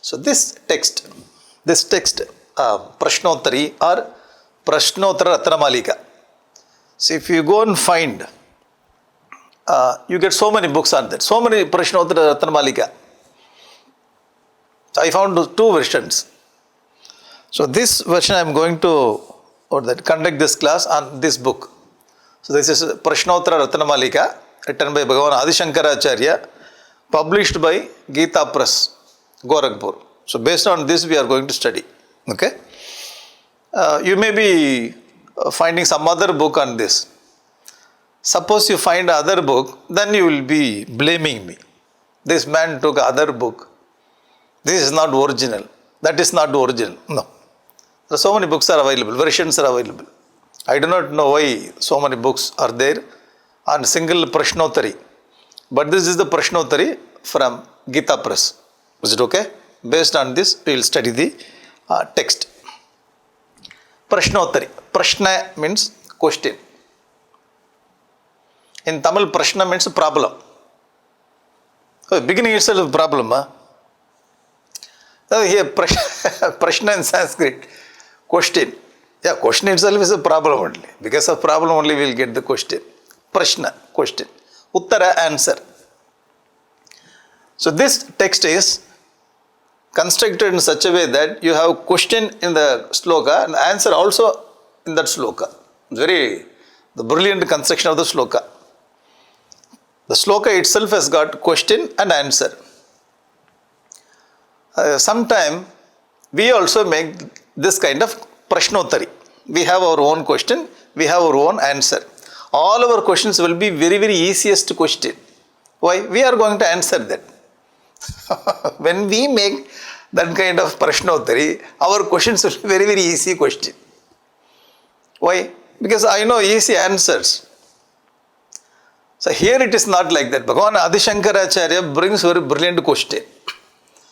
So this text, Prashnottari or Prashnottara-ratna-malika. So if you go and find, you get so many books on that, so many Prashnottara-ratna-malika. So I found two versions. So this version I am going to conduct this class on this book. So this is Prashnottara-ratna-malika, written by Bhagavan Adi Shankaracharya, published by Gita Press, Gorakhpur. So based on this we are going to study. Okay. You may be finding some other book on this. Suppose you find other book, then you will be blaming me. This man took other book. This is not original. That is not original. No. There are so many books are available. Versions are available. I do not know why so many books are there on single Prashnottari. But this is the Prashnottari from Gita Press. Is it okay? Based on this, we will study the text. Prashnottari. Prashna means question. In Tamil, Prashna means problem. So beginning itself is problem. Here, Prashna in Sanskrit, question. Yeah, question itself is a problem only. Because of problem only we will get the question. Prashna, question. Uttara, answer. So this text is constructed in such a way that you have question in the sloka and answer also in that sloka. The brilliant construction of the sloka. The sloka itself has got question and answer. Sometime we also make this kind of Prashnottari. We have our own question, we have our own answer. All our questions will be very, very easiest question. Why? We are going to answer that. When we make that kind of Prashnottari, our questions will be very, very easy question. Why? Because I know easy answers. So here it is not like that. Bhagavan Adi Shankaracharya brings very brilliant question.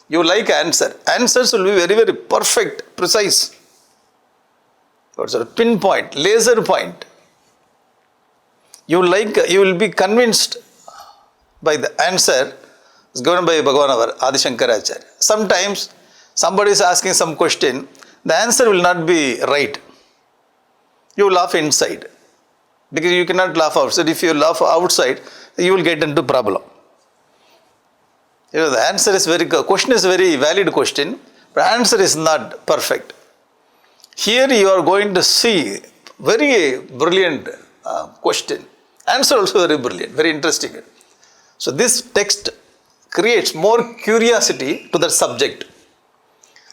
You like answer. Answers will be very, very perfect, precise. What's a pinpoint, laser point. You will be convinced by the answer is given by Bhagavan Adi Shankaracharya. Sometimes somebody is asking some question, the answer will not be right. You laugh inside. Because you cannot laugh outside. If you laugh outside, you will get into problem. The answer is question is very valid question, but answer is not perfect. Here you are going to see very brilliant question. Answer also very brilliant, very interesting. So this text creates more curiosity to the subject.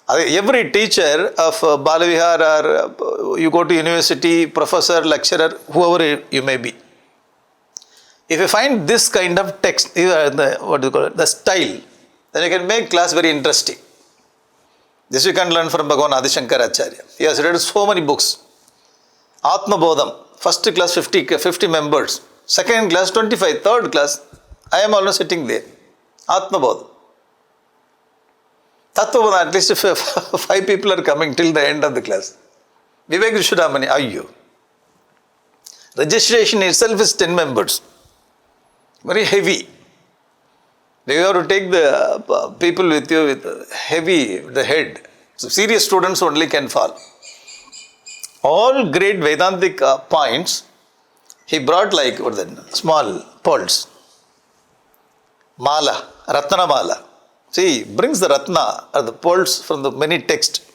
Every teacher of Balavihar or you go to university, professor, lecturer, whoever you may be. If you find this kind of text, the style, then you can make class very interesting. This you can learn from Bhagavan Adi Shankaracharya. He has read so many books. Atma Bodham, first class 50 members, second class 25, third class, I am always sitting there. Atma Bodham. Tattva, at least 5 people are coming till the end of the class. Vivek Vishwadhamani, ayyo. Registration itself is 10 members. Very heavy. You have to take the people with you with heavy, the head. So serious students only can fall. All great Vedantic points, he brought like small pearls. Mala, Ratna Mala. See, brings the Ratna or the pearls from the many texts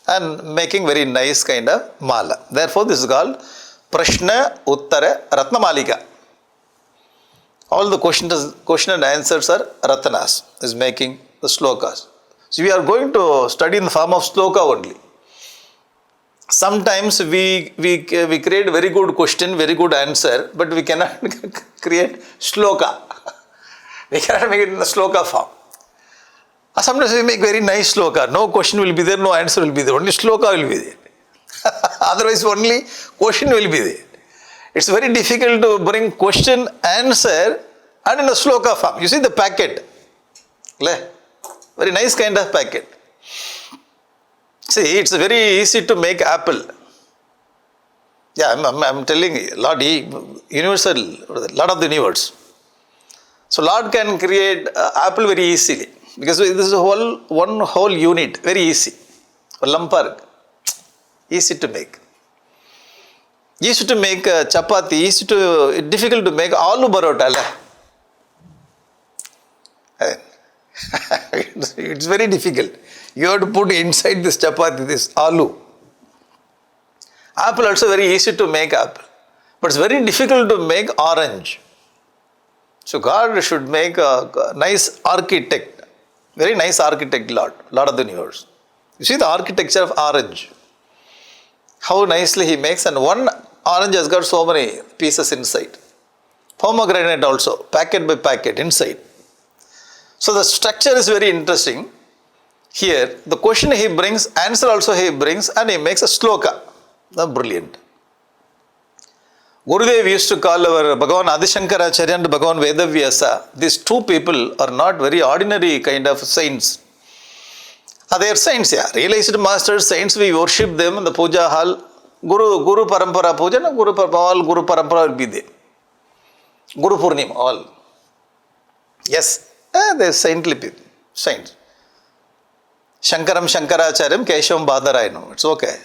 and making very nice kind of mala. Therefore, this is called Prashna Uttara Ratna-malika. All the question and answers are Ratnas, is making the slokas. So, we are going to study in the form of sloka only. Sometimes we create very good question, very good answer, but we cannot create sloka. We cannot make it in the sloka form. Sometimes we make very nice sloka. No question will be there, no answer will be there. Only sloka will be there. Otherwise, only question will be there. It's very difficult to bring question, answer, and in a sloka form. You see the packet. Very nice kind of packet. See, it's very easy to make apple. Yeah, I'm telling you, Lord, universal, Lord of the universe. So, Lord can create apple very easily. Because this is one whole unit, very easy. Lamparg, easy to make. Easy to make chapati, difficult to make aloo parota. It's very difficult. You have to put inside this chapati, this aloo. Apple also very easy to make apple. But it's very difficult to make orange. So God should make a nice architect. Very nice architect, Lord of the universe. You see the architecture of orange. How nicely he makes, and one orange has got so many pieces inside. Pomegranate also, packet by packet inside. So the structure is very interesting. Here, the question he brings, answer also he brings, and he makes a sloka. Brilliant. Gurudev used to call our Bhagavan Adi Shankaracharya and Bhagavan Vedavyasa. These two people are not very ordinary kind of saints. They are saints, yeah. Realized masters, saints, we worship them in the puja hall. Guru Parampara puja, all Guru Parampara will be there. Guru Purnima, all. Yes, they are saintly people, saints. Shankaram Shankaracharyam, Keshavam Badarayam. It's okay.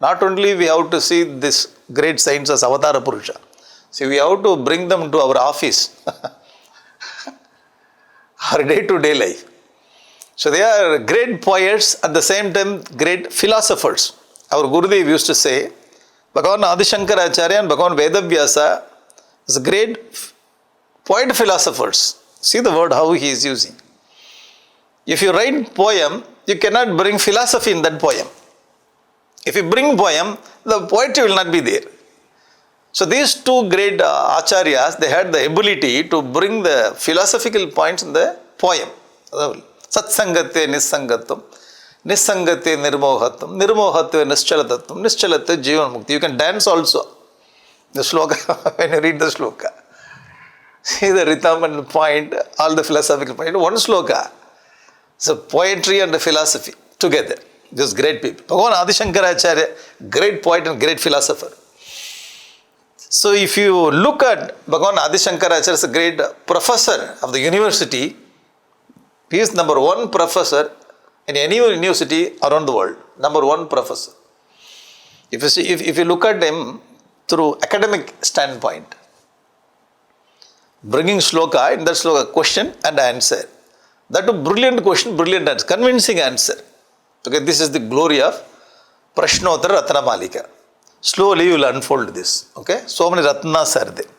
Not only we have to see this great saints as Avatara Purusha. See, we have to bring them to our office. Our day-to-day life. So they are great poets, at the same time great philosophers. Our Gurudev used to say, Bhagavan Adi Shankaracharya and Bhagavan Vedavyasa is great poet philosophers. See the word how he is using. If you write poem, you cannot bring philosophy in that poem. If you bring poem, the poetry will not be there. So these two great acharyas, they had the ability to bring the philosophical points in the poem. Satsangatve nissangatvam, nissangatve nirmohatvam, nirmohatve nischalatattvam, nischalate jivanmukti. You can dance also. The sloka, when you read the sloka. See the rhythm and point, all the philosophical point. One sloka. So poetry and the philosophy together. Just great people. Bhagavan Adi Shankaracharya, great poet and great philosopher. So if you look at Bhagavan Adi Shankaracharya as a great professor of the university, he is number one professor in any university around the world. Number one professor. If you look at him through academic standpoint, bringing sloka, in that sloka, question and answer. That a brilliant question, brilliant answer, convincing answer. Okay, this is the glory of Prashnottara-ratna-malika. Slowly you will unfold this. Okay, so many ratnas are there.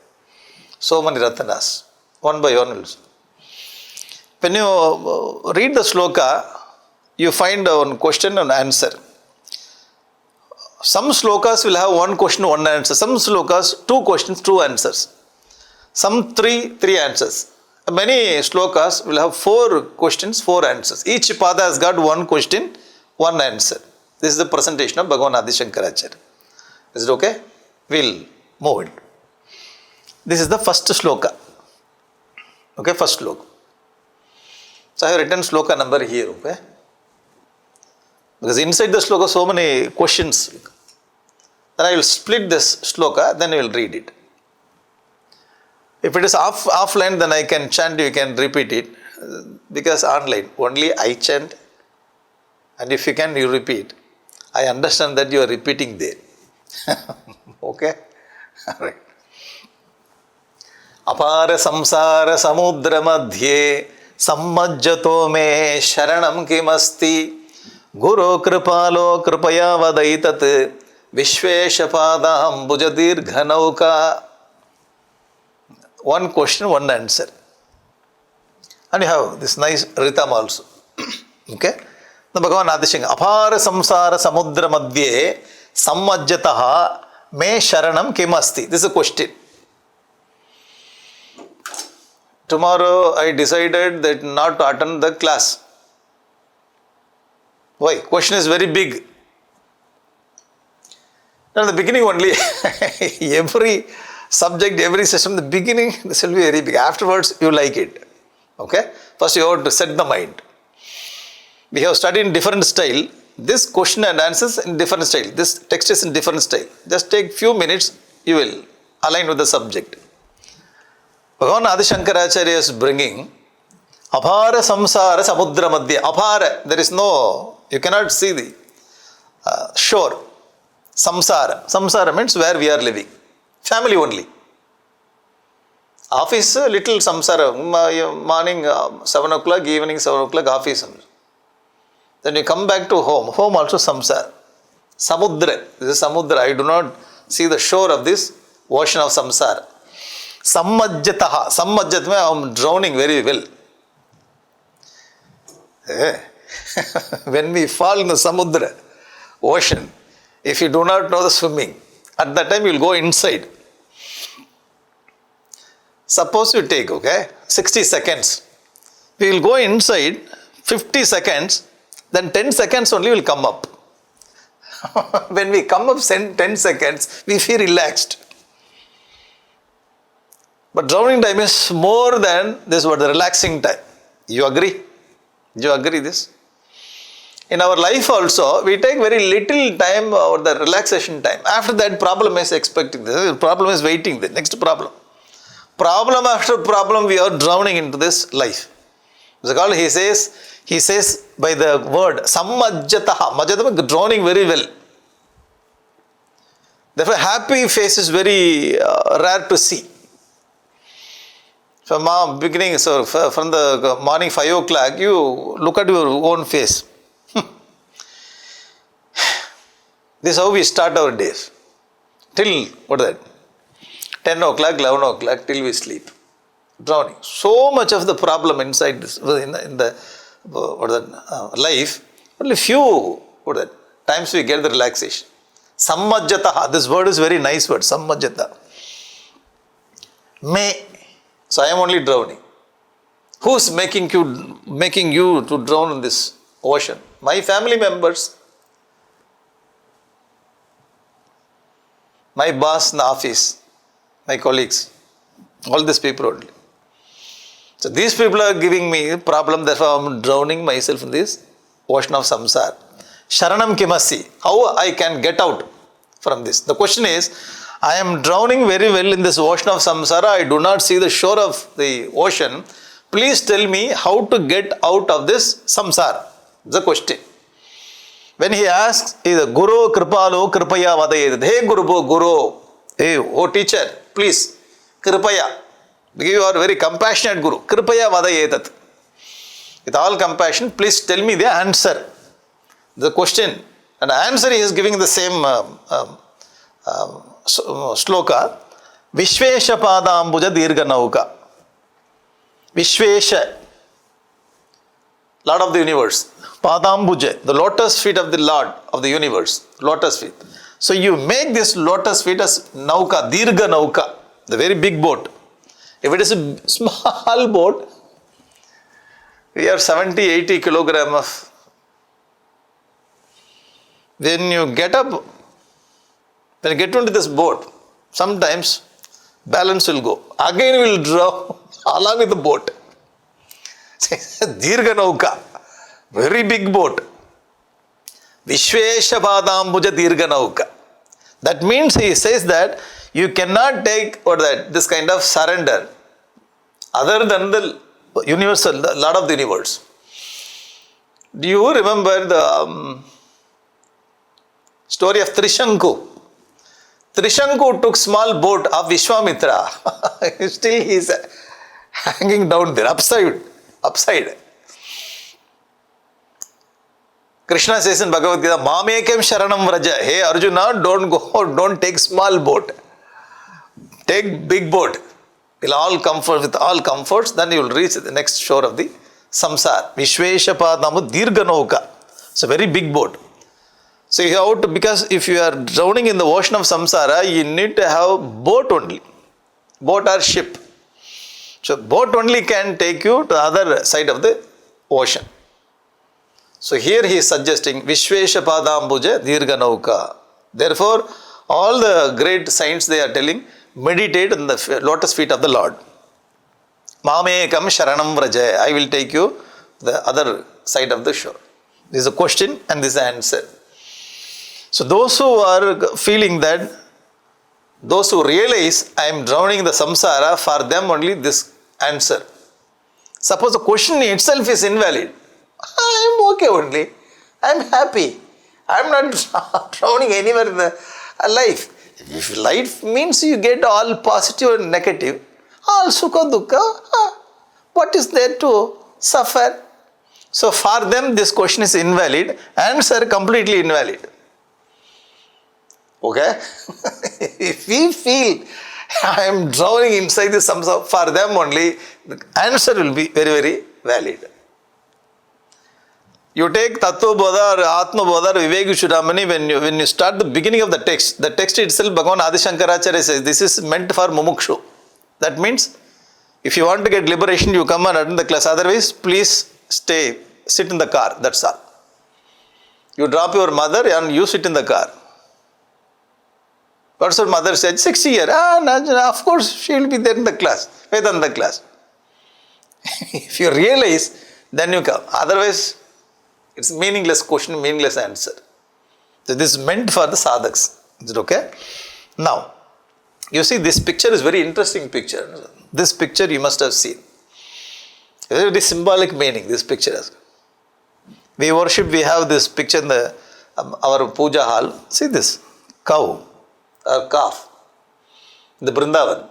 So many ratnas. One by one also. When you read the sloka, you find one question and answer. Some slokas will have one question, one answer. Some slokas, two questions, two answers. Some three answers. Many slokas will have four questions, four answers. Each pada has got one question, one answer. This is the presentation of Bhagavan Adi Shankaracharya. Is it okay? We'll move it. This is the first sloka. Okay, first sloka. So I have written sloka number here, okay? Because inside the sloka so many questions. Then I will split this sloka, then I will read it. If it is offline, then I can chant, you can repeat it. Because online, only I chant. And if you can, you repeat. I understand that you are repeating there. Okay? Alright. Apara samsara samudra madhye sammajjato me sharanam kimasti guru kripalo kripaya vadaitat vishveshapadam bujadirghanauka. One question, one answer. And you have this nice rhythm also. Okay? The Bhagavan Adi Shankaracharya, Apara samsara samudra madhye sammajjataha me sharanam kimasti. This is a question. Tomorrow I decided that not to attend the class. Why? Question is very big. Now in the beginning only, every subject, every session, the beginning, this will be very big. Afterwards, you like it. Okay? First you have to set the mind. We have studied in different style. This question and answers in different style. This text is in different style. Just take few minutes, you will align with the subject. Bhagavan Adi Shankaracharya is bringing Apara samsara samudra madhya. Apara, there is no, you cannot see the shore. Samsara. Samsara means where we are living. Family only. Office, little samsara. Morning 7 o'clock, evening 7 o'clock, office. Then you come back to home. Home also samsara. Samudra. This is samudra. I do not see the shore of this ocean of samsara. Sammajjataha. Sammajjat means I am drowning very well. When we fall in the samudra, ocean, if you do not know the swimming, at that time you will go inside. Suppose you take, 60 seconds. We will go inside 50 seconds, then 10 seconds only will come up. When we come up 10 seconds, we feel relaxed. But drowning time is more than this, what the relaxing time. You agree? Do you agree this? In our life also, we take very little time or the relaxation time. After that, problem is expecting. The problem is waiting. The next problem. Problem after problem, we are drowning into this life. Because he says by the word, sammajjataha. Majjataha means drowning very well. Therefore, happy face is very rare to see. From beginning, so from the morning 5 o'clock, you look at your own face. This is how we start our days. Till, 10 o'clock, 11 o'clock, till we sleep. Drowning. So much of the problem inside this, in the life, only few times we get the relaxation. Sammajjataha. This word is very nice word. Sammajjata. May. So I am only drowning. Who is making you to drown in this ocean? My family members. My boss in the office. My colleagues. All these people only. So these people are giving me a problem, therefore I am drowning myself in this ocean of samsara. Sharanam kimasi. How I can get out from this? The question is, I am drowning very well in this ocean of samsara. I do not see the shore of the ocean. Please tell me how to get out of this samsara. The question. When he asks, Guru Kripalo Kripaya Vadayed. Hey Guru, hey, oh teacher, please, Kripaya. Because you are very compassionate Guru. Kripaya Vadayetat. With all compassion, please tell me the answer. The question. And the answer he is giving the same sloka. Vishvesha Padambuja Dirga Nauka. Vishvesha, Lord of the universe. Padambuja, the lotus feet of the Lord of the universe. Lotus feet. So you make this lotus feet as Nauka, Dirga Nauka, the very big boat. If it is a small boat, we are 70-80 kilogram of. When you get up, when you get into this boat, sometimes balance will go. Again we will drown along with the boat. Dirga Nauka, very big boat. Vishvesha Padambuja Dirga Nauka. That means he says that you cannot take this kind of surrender other than the universal, the Lord of the universe. Do you remember the story of Trishanku? Trishanku took small boat of Vishwamitra. Still he is hanging down there, upside. Krishna says in Bhagavad Gita, Mamekam Sharanam Vraja. Hey Arjuna, don't take small boat. Take big boat. With all comforts, then you will reach the next shore of the samsara. Vishvesha Padamu Dirga Nauka. It's a very big boat. So you have to, because if you are drowning in the ocean of samsara, you need to have boat only. Boat or ship. So boat only can take you to the other side of the ocean. So here he is suggesting Vishvesha Padambuja Dirga Nauka. Therefore, all the great saints, they are telling, meditate in the lotus feet of the Lord. Mamekam Sharanam Vraja. I will take you to the other side of the shore. This is a question and this is the answer. So those who are feeling that, those who realize I am drowning in the samsara, for them only this answer. Suppose the question itself is invalid. I am okay only. I am happy. I am not drowning anywhere in the life. If life means you get all positive and negative, all sukha dukkha, what is there to suffer? So for them this question is invalid, answer completely invalid. Okay? If we feel I am drowning inside the samsara, for them only the answer will be very, very valid. You take Tattva Bodha or Atma Bodha or Vivek Chudamani, when you start the beginning of the text itself, Bhagavan Adi Shankaracharya says, this is meant for Mumukshu. That means, if you want to get liberation, you come and attend the class. Otherwise, please sit in the car. That's all. You drop your mother and you sit in the car. What's your mother said? 60 years. Of course, she will be there in the class. Vedanta class. If you realize, then you come. Otherwise, it's meaningless question, meaningless answer. So this is meant for the sadhaks. Is it okay? Now, you see this picture is very interesting picture. This picture you must have seen. It's a very symbolic meaning, this picture has. We worship, we have this picture in our puja hall. See this cow or calf, the Vrindavan.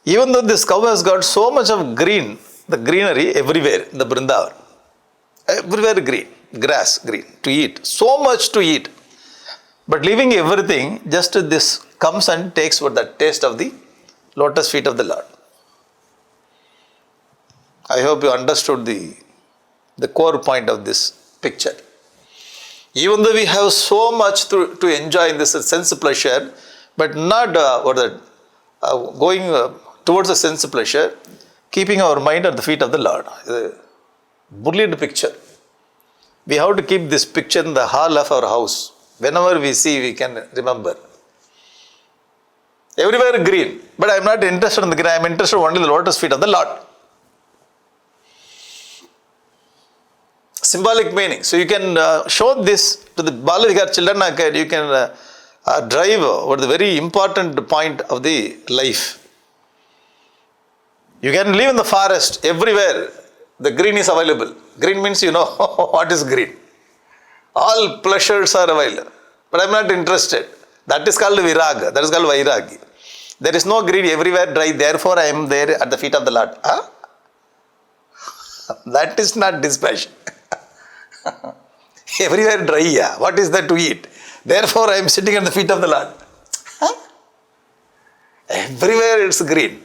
Even though this cow has got so much of green, the greenery everywhere in the Vrindavan. Everywhere green, grass, green, to eat. So much to eat. But leaving everything, just this comes and takes what the taste of the lotus feet of the Lord. I hope you understood the core point of this picture. Even though we have so much to enjoy in this sense pleasure, but not going towards the sense pleasure, keeping our mind at the feet of the Lord. Brilliant picture. We have to keep this picture in the hall of our house. Whenever we see, we can remember. Everywhere green. But I am not interested in the green. I am interested only in the lotus feet of the Lord. Symbolic meaning. So you can show this to the Balavikar children. You can drive over the very important point of the life. You can live in the forest. Everywhere the green is available. Green means you know what is green. All pleasures are available. But I am not interested. That is called viraga. That is called vairagi. There is no green, everywhere dry. Therefore I am there at the feet of the Lord. Huh? That is not dispassion. Everywhere dry. Yeah. What is there to eat? Therefore I am sitting at the feet of the Lord. Huh? Everywhere it's green.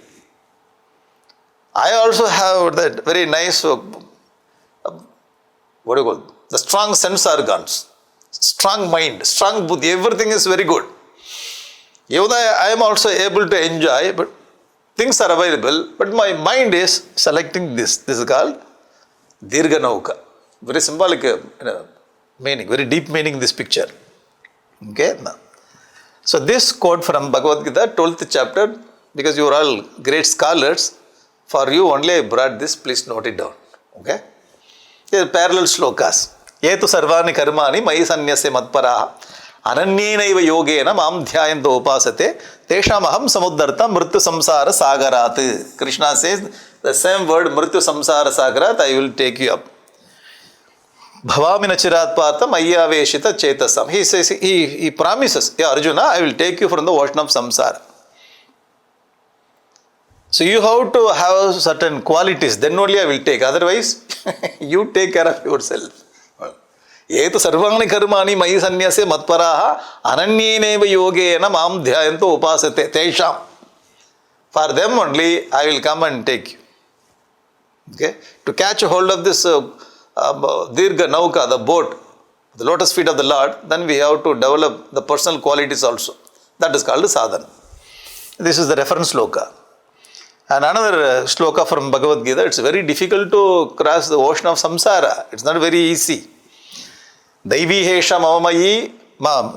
I also have that very nice, the strong sense organs, strong mind, strong buddhi, everything is very good. Even though I am also able to enjoy, but things are available, but my mind is selecting this. This is called Dirgha Nauka. Very symbolic meaning, very deep meaning in this picture. Okay? Now, so this quote from Bhagavad Gita, 12th chapter, because you are all great scholars, for you only I brought this, please note it down. Okay? There are parallel shlokas. Yetu sarvani karmani mayi sanyase matparaha ananyenaiva yogena mam dhyayanto upasate tesham aham samuddarta mrityu samsara sagarat. Krishna says the same word mrityu samsara sagarat, I will take you up. Bhavamina chirat partha mayyaveshita chetasam. He says, he promises, yeah, Arjuna, I will take you from the ocean of samsara. So you have to have certain qualities, then only I will take. Otherwise, you take care of yourself. Yetu sarvani karmani mayi sanyase matparaha ananyeneva yogena mam dhyayanto upasate tesham. For them only I will come and take you. Okay? To catch a hold of this Dirgha Nauka, the boat, the lotus feet of the Lord, then we have to develop the personal qualities also. That is called sadhana. This is the reference sloka. And another shloka from Bhagavad Gita, it's very difficult to cross the ocean of samsara. It's not very easy. Daivi hesha mamamayi,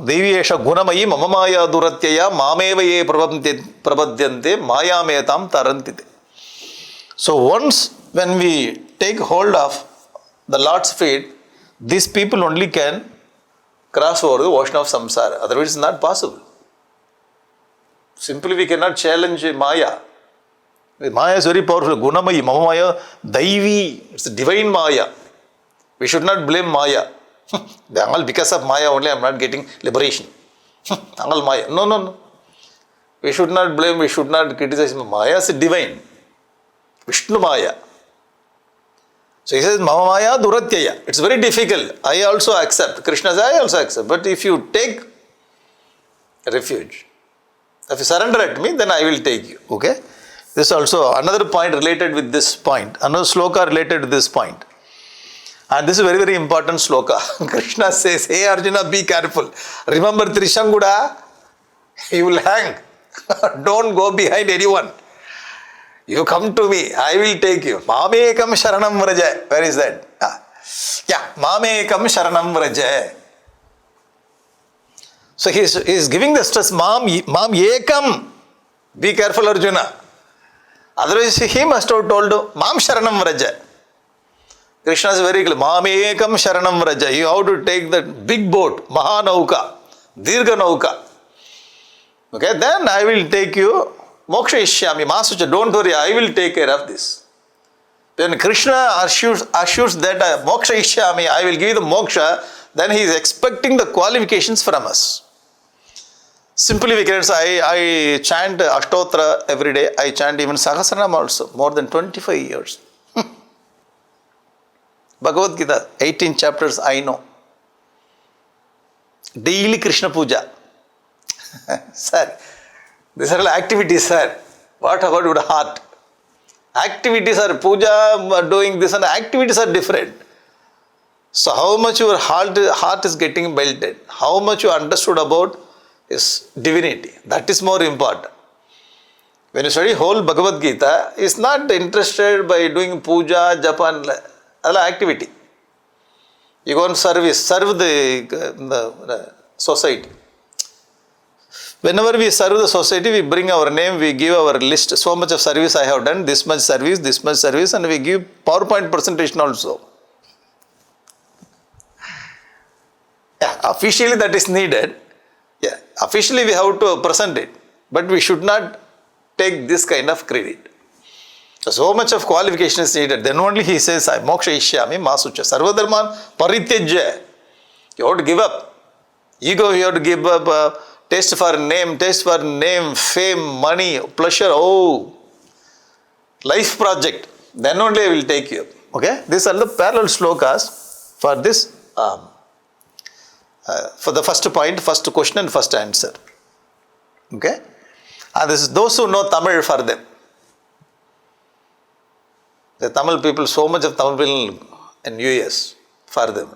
Devi hesha gunamayi mamamaya duratyaya mameva ye prabadyante mayametam tarantite. So once when we take hold of the Lord's feet, these people only can cross over the ocean of samsara. Otherwise it's not possible. Simply we cannot challenge Maya. Maya is very powerful. Gunamayi, Mama Maya, Daivi. It's divine Maya. We should not blame Maya. Angal, because of Maya only I am not getting liberation. Angal Maya. No. We should not blame, we should not criticize. Maya is divine. Vishnu Maya. So he says, Mama Maya Duratyaya. It's very difficult. I also accept. Krishna says, I also accept. But if you take refuge, if you surrender at me, then I will take you. Okay? This is also another point related with this point. Another sloka related to this point. And this is very, very important sloka. Krishna says, hey Arjuna, be careful. Remember Trishanguda? He will hang. Don't go behind anyone. You come to me, I will take you. Mamekam sharanam vraja. Where is that? Mamekam sharanam vraja. So he is giving the stress, Mam ekam. Be careful, Arjuna. Otherwise, he must have told, Mam sharanam vraja. Krishna is very clear. Mamekam sharanam vraja. You have to take that big boat, Mahanauka, Dirgha Nauka. Okay, then I will take you. Moksha Ishyami, Masucha, don't worry, I will take care of this. Then Krishna assures that Moksha Ishyami, I will give you the moksha, then he is expecting the qualifications from us. Simply we can say, I chant Ashtotra every day, I chant even Sahasranam also, more than 25 years. Bhagavad Gita, 18 chapters I know. Daily Krishna Puja. Sir, these are all activities, sir. What about your heart? Activities are puja, doing this, and activities are different. So how much your heart is getting melted, how much you understood about is divinity. That is more important. When you study whole Bhagavad Gita, is not interested by doing puja, japa, and activity. You go and serve the society. Whenever we serve the society, we bring our name, we give our list, so much of service I have done, this much service, and we give PowerPoint presentation also. Officially that is needed. Officially we have to present it, but we should not take this kind of credit. So much of qualification is needed. Then only he says, Moksha Ishyami Masucha Sarvadharman Parityajya. You have to give up. Ego, you have to give up. Taste for name, fame, money, pleasure, life project. Then only I will take you. Okay? These are the parallel slokas for this, for the first point, first question and first answer. Okay? And this is those who know Tamil for them. The Tamil people, so much of Tamil people in US for them.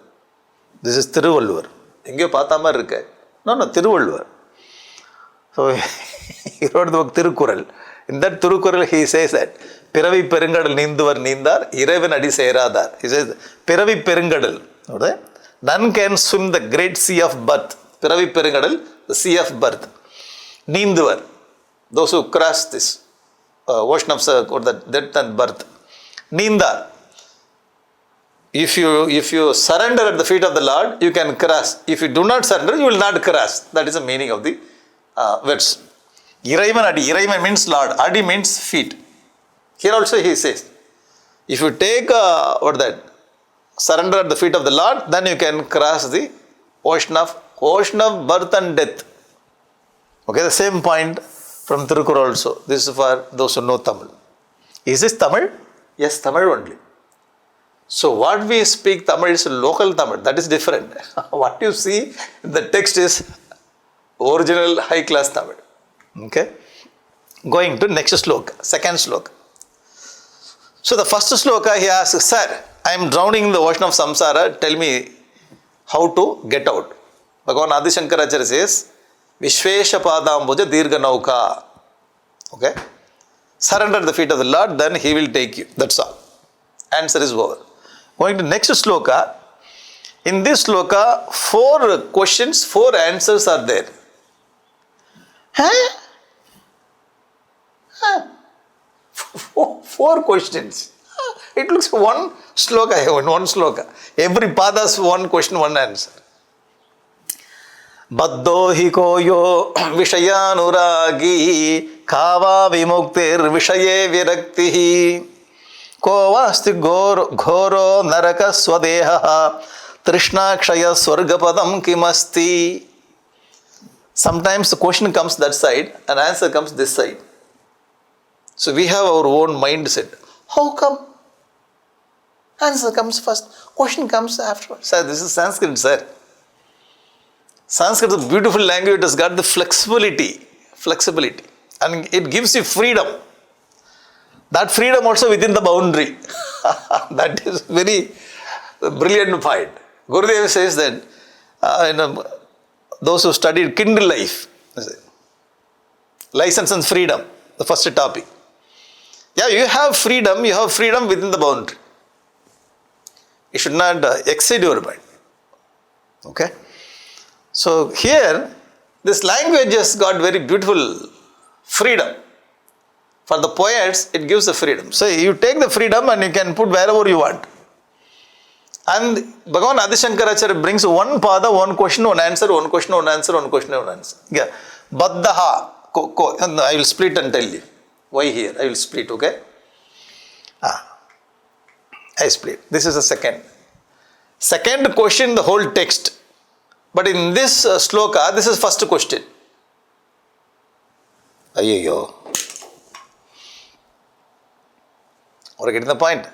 This is Thiruvalluvar. Engyo paathamar irukkai. No, Thiruvalluvar. So he wrote the book Thirukural. In that Thirukural he says that Piravi Peringadal Ninduvar Nindar, Irevan Adi Seiradar. He says Piravi Peringadal. None can swim the great sea of birth. Piravi Peringadal, the sea of birth. Ninduvar, those who cross this ocean of the death and birth. Nindar, if you surrender at the feet of the Lord, you can cross. If you do not surrender, you will not cross. That is the meaning of the words. Iraivan Adi. Iraivan means Lord. Adi means feet. Here also he says, if you take surrender at the feet of the Lord, then you can cross the ocean of birth and death. Okay, the same point from Thirukural also. This is for those who know Tamil. Is this Tamil? Yes, Tamil only. So what we speak Tamil is local Tamil. That is different. What you see in the text is original high class Tamil. Okay. Going to next sloka, second sloka. So the first sloka he asks, sir, I am drowning in the ocean of samsara. Tell me how to get out. Bhagavan Adi Shankaracharya says, Vishvesha Padambuja Dirgha Nauka. Okay. Surrender at the feet of the Lord, then he will take you. That's all. Answer is over. Going to next sloka. In this sloka, 4 questions, 4 answers are there. Four questions. It looks one sloka. Every pada is one question, one answer. Baddho hi koyo vishayanuragi kava vimuktir vishaye viraktihi kova asti ghoro naraka swadeha Trishnakshaya Svargapadam kimasti. Sometimes the question comes that side and answer comes this side. So we have our own mindset. How come? Answer comes first, question comes afterwards. Sir, this is Sanskrit, sir. Sanskrit is a beautiful language. It has got the flexibility, and it gives you freedom. That freedom also within the boundary. That is very brilliant point. Gurudev says that those who studied Kindle life, license and freedom, the first topic. Yeah, you have freedom within the boundary. You should not exceed your mind. Okay? So here, this language has got very beautiful freedom. For the poets, it gives the freedom. So you take the freedom and you can put wherever you want. And Bhagavan Adi Shankaracharya brings one pada, one question, one answer, one question, one answer, one question, one answer. Yeah. Baddaha. I will split and tell you. Why here? I will split, okay? I split. This is the second. Second question, the whole text. But in this sloka, this is first question. Ayyo. Are you getting the point?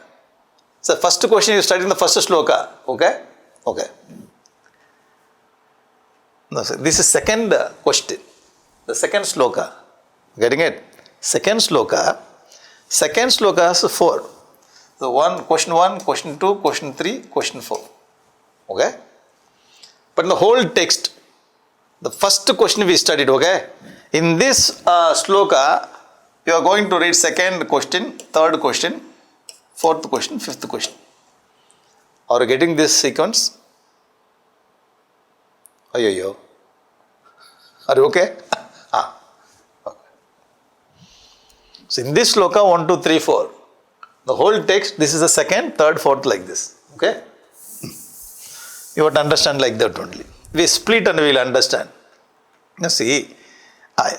So first question you study in the first sloka. Okay? Okay. No, sir. This is second question. The second sloka. Getting it? Second sloka has 4. So question 1, question 2, question 3, question 4. Okay? But in the whole text, the first question we studied, okay? In this sloka, you are going to read second question, third question, fourth question, fifth question. Are you getting this sequence? Ayyo. Are you okay? Okay. So in this sloka 1, 2, 3, 4, the whole text, this is the second, third, fourth like this. Okay? You have to understand like that only. We split and we will understand. Now see, I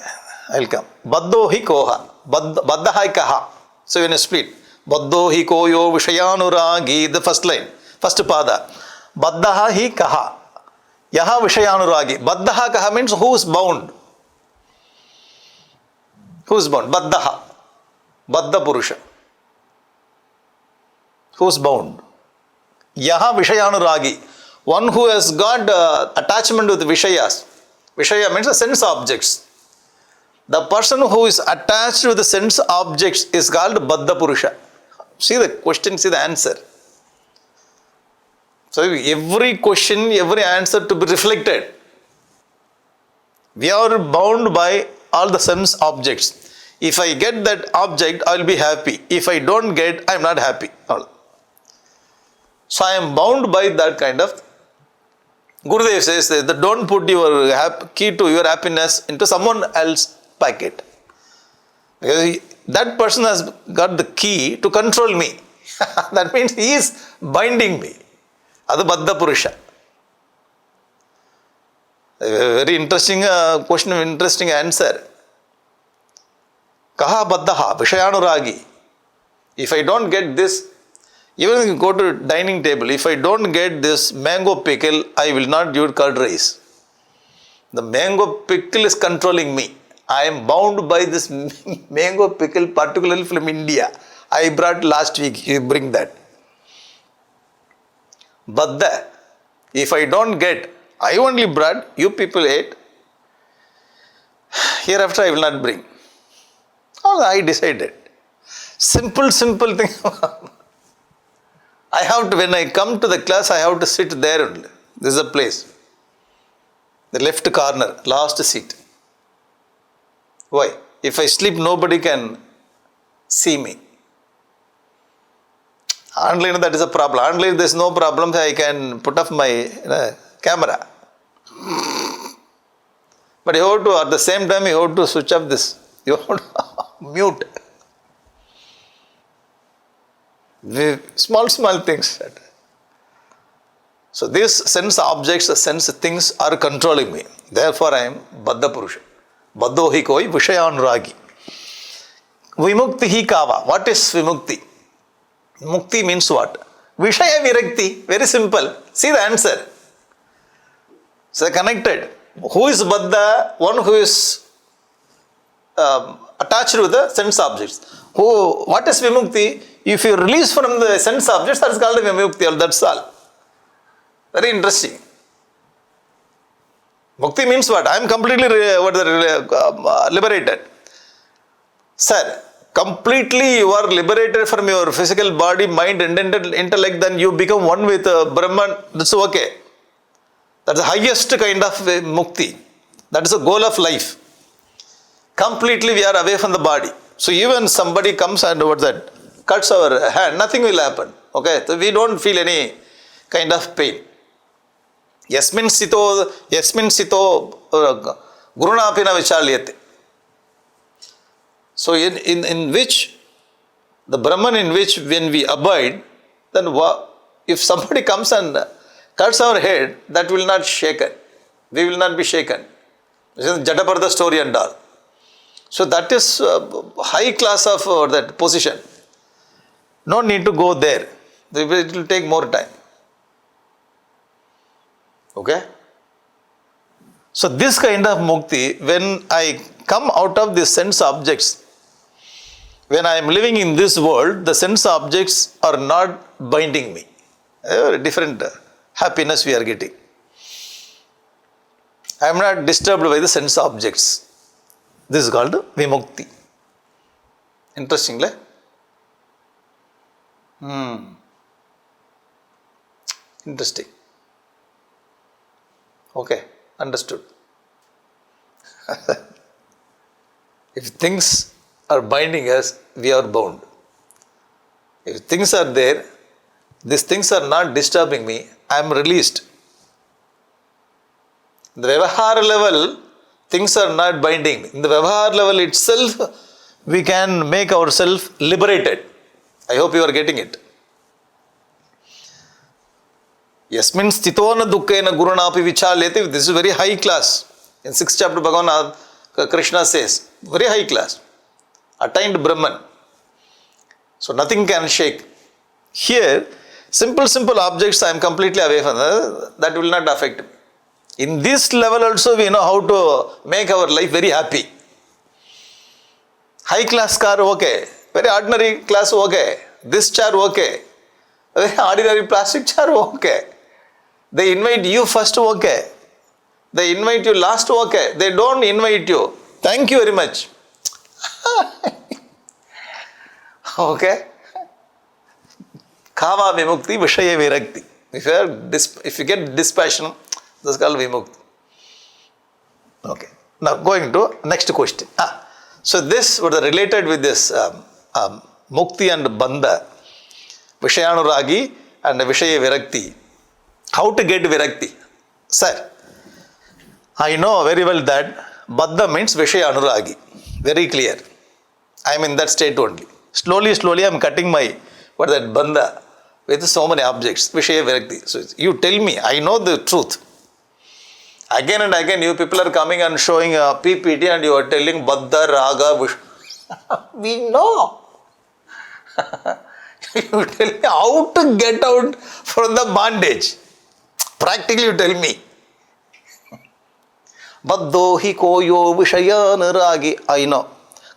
will come. Baddho hi koha. Baddha hi kaha. So when you split. Baddho hi koyo vishayanuragi. The first line. First pada. Baddha hi kaha. Yaha vishayanuragi. Baddha kaha means who is bound. Who is bound? Baddha. Baddha purusha. Who is bound? Yaha vishayanuragi. One who has got attachment with Vishayas. Vishaya means the sense objects. The person who is attached with the sense objects is called Baddha Purusha. See the question, see the answer. So every question, every answer to be reflected. We are bound by all the sense objects. If I get that object, I will be happy. If I don't get, I am not happy. So I am bound by that kind of. Gurudev says that don't put your key to your happiness into someone else's packet. Because that person has got the key to control me. That means he is binding me. That's Baddha Purusha. Very interesting question, interesting answer. Kaha Baddha Vishayanuragi. If I don't get this, even if you go to dining table, if I don't get this mango pickle, I will not give curd rice. The mango pickle is controlling me. I am bound by this mango pickle, particularly from India. I brought last week, you bring that. Baddha, if I don't get, I only brought, you people ate. Hereafter I will not bring. Oh, I decided. Simple thing. I have to, when I come to the class, I have to sit there only. This is a place. The left corner, last seat. Why? If I sleep, nobody can see me. Online, that is a problem. Online, there is no problem. I can put off my camera. But you have to, at the same time, you have to switch off this. You have to mute. Small things. So these sense objects, sense things are controlling me. Therefore, I am Baddha Purusha. Baddho hi koi vishayanuragi. Vimukti hi kava. What is Vimukti? Mukti means what? Vishaya Virakti. Very simple. See the answer. So connected. Who is Baddha? One who is attached with the sense objects. What is Vimukti? If you release from the sense objects, that's called Vimukti. That's all. Very interesting. Mukti means what? I am completely liberated. Sir, completely you are liberated from your physical body, mind and intellect, then you become one with Brahman. That's okay. That's the highest kind of mukti. That is the goal of life. Completely we are away from the body. So even somebody comes and cuts our hand, nothing will happen. Okay, so we don't feel any kind of pain. Yasmin sito gurunapina vichalyate. So in which, the Brahman in which when we abide, then if somebody comes and cuts our head, that will not shaken. We will not be shaken. This is Jatapartha story and all. So that is high class of that position. No need to go there. It will take more time. Okay? So this kind of mukti, when I come out of the sense objects, when I am living in this world, the sense objects are not binding me. Different happiness we are getting. I am not disturbed by the sense objects. This is called Vimukti. Interesting, Interesting. Okay, understood. If things are binding us, we are bound. If things are there, these things are not disturbing me, I am released. The Vyavahara level, things are not binding me. In the Vyavahara level itself, we can make ourselves liberated. I hope you are getting it. Yasmin stitona dukkena gurunapi vichalyate. This is very high class. In 6th chapter, Bhagavan Krishna says, very high class. Attained Brahman. So nothing can shake. Here, simple objects I am completely away from that will not affect me. In this level also we know how to make our life very happy. High class car, okay. Very ordinary class, okay. This chair, okay. Very ordinary plastic chair, okay. They invite you first, okay. They invite you last, okay. They don't invite you. Thank you very much. Okay. Kava Vimukti, Vishaya Virakti. If you get dispassion, this is called Vimukti. Okay. Now going to next question. So this was related with this Mukti and Bandha, Vishayanuragi and Vishaya Virakti. How to get Virakti? Sir, I know very well that Baddha means Vishayanuragi. Very clear. I am in that state only. Slowly I am cutting my Bandha with so many objects. Vishaya Virakti. So you tell me, I know the truth. Again and again, you people are coming and showing a PPT and you are telling Baddha, Raga, we know. You tell me how to get out from the bondage. Practically you tell me. Baddho hi koyo vishayanuragi. I know.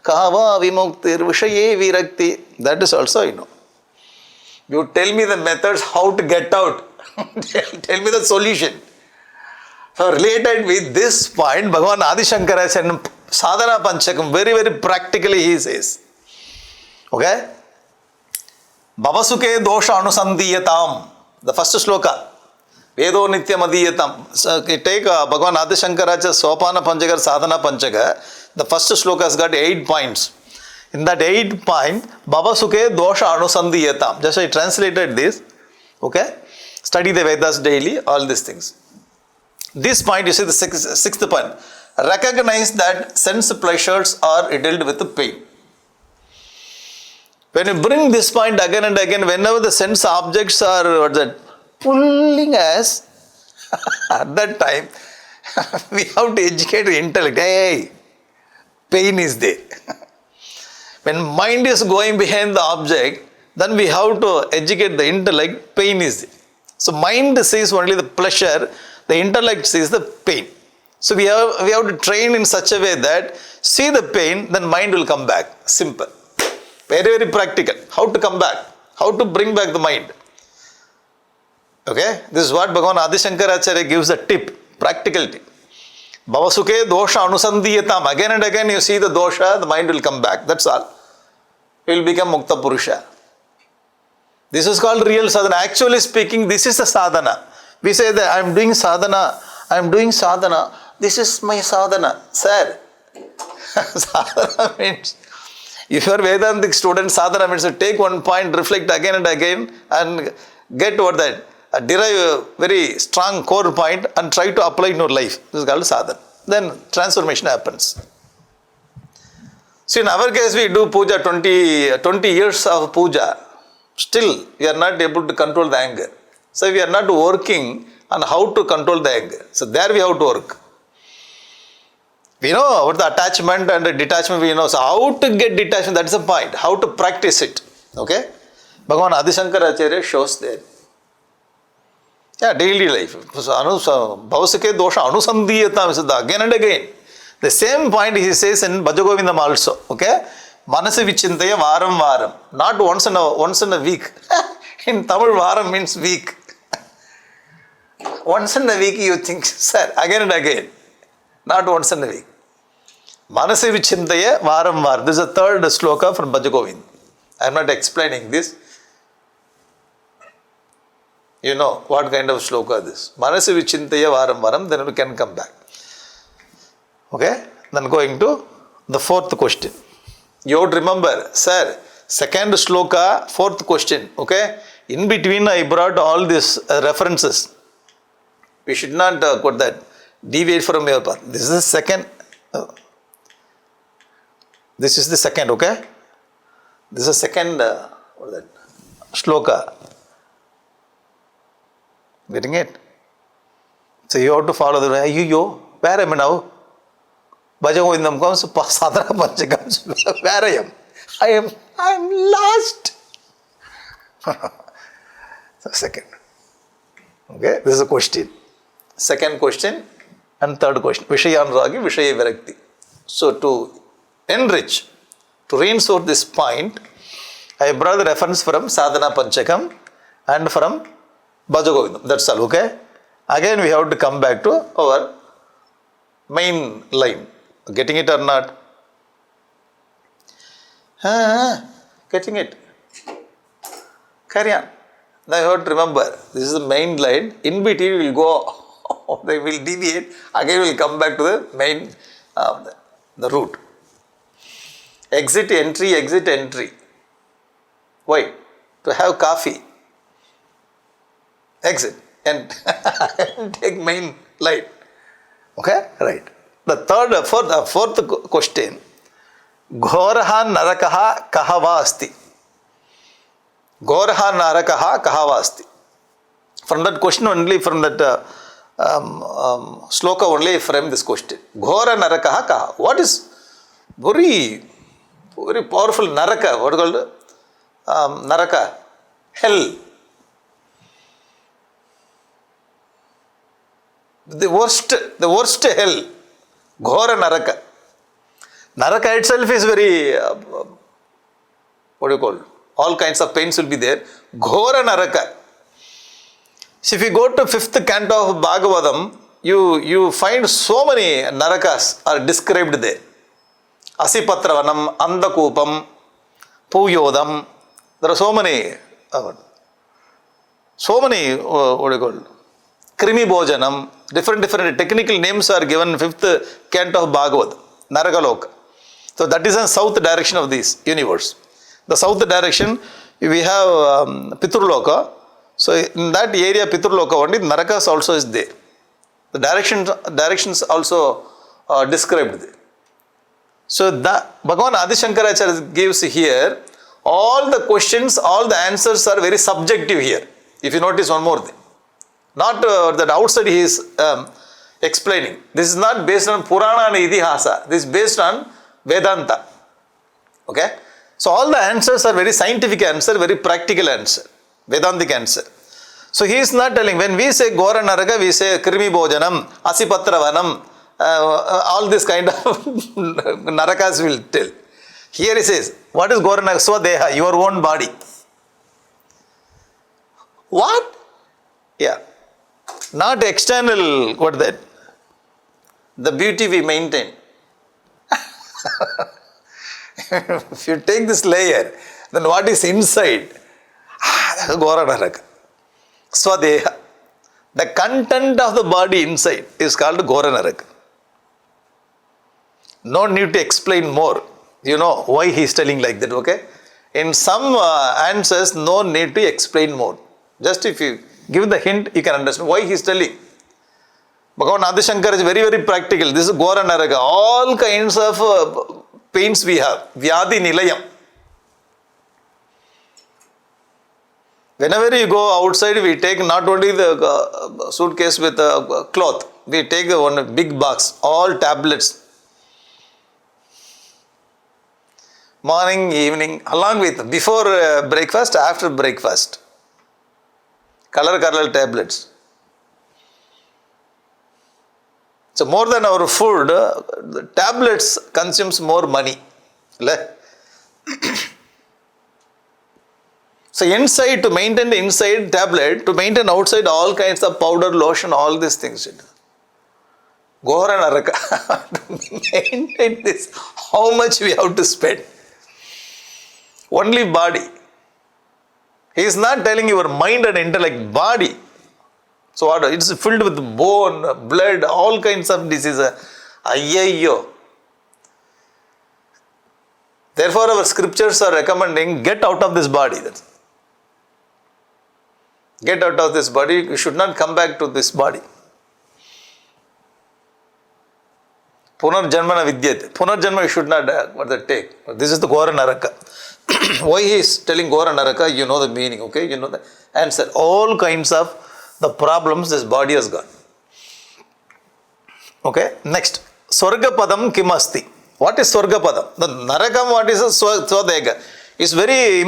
Kava vimuktir vishaye virakti. That is also I know. You tell me the methods how to get out. Tell me the solution. So related with this point, Bhagavan Adi Shankaracharya Sadhana Panchakam, very practically he says. Okay? Bhavasuke dosha anusandiyatam. The first sloka. Vedo nityam adiyatam. So take Bhagavan Adi Shankaracharya Sopana Panchaka, Sadhana Panchaka. The first sloka has got 8 points. In that 8 point, Bhavasuke dosha anusandiyatam. Just I translated this. Okay? Study the Vedas daily, all these things. This point, you see the sixth point. Recognize that sense pleasures are riddled with pain. When you bring this point again and again, whenever the sense objects are pulling us, at that time, We have to educate the intellect. Hey, pain is there. When mind is going behind the object, then we have to educate the intellect, pain is there. So mind sees only the pleasure, the intellect sees the pain. So we have to train in such a way that see the pain, then mind will come back. Simple. Very, very practical. How to come back? How to bring back the mind? Okay? This is what Bhagavan Adi Shankaracharya gives a tip, practical tip. Bhavasuke dosha anusandiyatam. Again and again you see the dosha, the mind will come back. That's all. You will become Mukta Purusha. This is called real sadhana. Actually speaking, this is a sadhana. We say that I am doing sadhana. I am doing sadhana. This is my sadhana. Sir, sadhana means, if you are Vedantic student, sadhana means to take one point, reflect again and again and get over that. Derive a very strong core point and try to apply in your life. This is called sadhana. Then transformation happens. So in our case, we do puja, 20 years of puja. Still, we are not able to control the anger. So we are not working on how to control the anger. So there we have to work. We know about the attachment and the detachment, we know. So how to get detachment, that is the point. How to practice it. Okay? Bhagavan Adi Shankaracharya shows there. Yeah, daily life. Bhavasake dosha anusandiyatam is again and again. The same point he says in Bhajagovindam also. Okay? Manasi vichintaya varam varam. Not once in a week. In Tamil, varam means week. Once in a week you think, sir, again and again. Not once in a week. Manasi vichintaya varam varam. This is the third sloka from Bhajagovind. I am not explaining this. You know what kind of sloka this. Manasi vichintaya varam varam. Then we can come back. Okay? Then going to the fourth question. You have to remember, sir, second sloka, fourth question. Okay? In between I brought all these references. We should not put that, deviate from your path. This is the second. This is the second, okay? This is the second, what is that? Sloka. Getting it? So you have to follow the way. Where am I now? Bhajagovindam comes, Sadhana Panchakam. Where I am? I am lost. So second. Okay, this is a question. Second question and third question. Vishayanuragi, Vishaya Virakti. So to enrich, to reinforce this point, I brought the reference from Sadhana Panchakam and from Bhajagovindam. That's all, okay? Again we have to come back to our main line. Getting it or not? Getting it. Carry on. Now you have to remember, this is the main line. In between we will go, they will deviate. Again we will come back to the main, the route. Exit, entry, exit, entry. Why? To have coffee. Exit and take main line. Okay? Right. The fourth question. Ghoraha narakaha kahava asti. Ghoraha narakaha kahava asti. From that question only, from that sloka only, frame this question. Ghora narakaha kaha. What is very, very powerful naraka? What is called? Naraka. Hell. The worst hell. Ghoranaraka. Naraka itself is very, what do you call? All kinds of pains will be there. Ghoranaraka. So if you go to 5th canto of Bhagavatam, you find so many narakas are described there. Asipatravanam, Andakupam, Puyodam. There are so many, what do you call? Krimi Bhojanam. Different technical names are given in 5th canto of Bhagavad, Naragaloka. So that is in south direction of this universe. The south direction, we have Piturloka. So in that area, Piturloka only, Narakas also is there. The directions also are described there. So Bhagavan Adi Shankaracharya gives here, all the questions, all the answers are very subjective here. If you notice one more thing. Not that outside he is explaining. This is not based on Purana and Idihasa. This is based on Vedanta. Okay? So all the answers are very scientific answer, very practical answer, Vedantic answer. So he is not telling, when we say Ghoranaraka, we say Krimi Bhojanam, Asipatravanam, all this kind of Narakas will tell. Here he says, what is Ghoranaraka? Swadeha, your own body. What? Yeah. Not external, what that? The beauty we maintain. If you take this layer, then what is inside? That is Ghoranaraka. Swadeha. The content of the body inside is called Ghoranaraka. No need to explain more. You know why he is telling like that, okay? In some answers, no need to explain more. Just if you give the hint, you can understand why he is telling. Bhagavan Adi Shankaracharya is very, very practical. This is Ghoranaraka. All kinds of pains we have. Vyadi Nilayam. Whenever you go outside, we take not only the suitcase with a cloth. We take one big box, all tablets. Morning, evening, along with before breakfast, after breakfast. Color tablets. So more than our food, the tablets consumes more money. So inside, to maintain the inside tablet, to maintain outside all kinds of powder, lotion, all these things. Ghoranaraka, to maintain this, how much we have to spend? Only body. He is not telling your mind and intellect, body. So what? It's filled with bone, blood, all kinds of diseases. Ayyayyo. Therefore our scriptures are recommending, get out of this body. Get out of this body, you should not come back to this body. Punarjanmana vidyate. Punarjanma you should not take. This is the Ghoranaraka. Why he is telling Ghoranaraka, you know the meaning, okay? You know the answer. All kinds of the problems this body has got. Okay? Next. Svarga padam kim asti. What is Svarga padam? The Narakam, what is Swadega? It's very...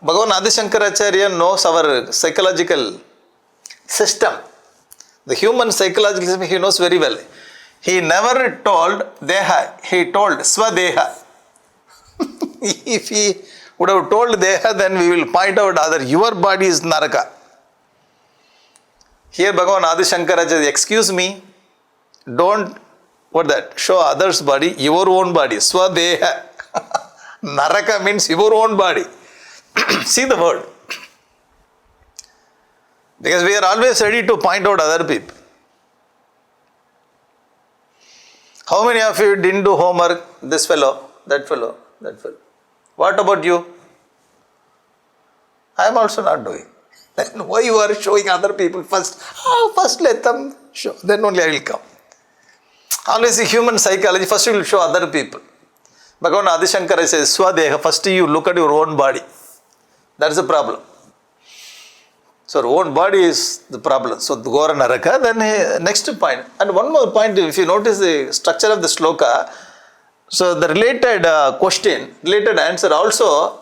Bhagavan Adi Shankaracharya knows our psychological system. The human psychological system he knows very well. He never told Deha, he told Swadeha. If he would have told Deha, then we will point out other, your body is Naraka. Here Bhagavan Adi Shankaracharya, excuse me, don't, show others' body, your own body. Swadeha. Naraka means your own body. See the word. Because we are always ready to point out other people. How many of you didn't do homework? This fellow, that fellow, that fellow. What about you? I am also not doing. Then why you are showing other people first? First let them show, then only I will come. Always in human psychology, first you will show other people. Bhagavan Adi Shankaracharya says, Swadeha, first you look at your own body. That is the problem. So our own body is the problem. So the Ghoranaraka, then next point. And one more point, if you notice the structure of the sloka, so the related question, related answer also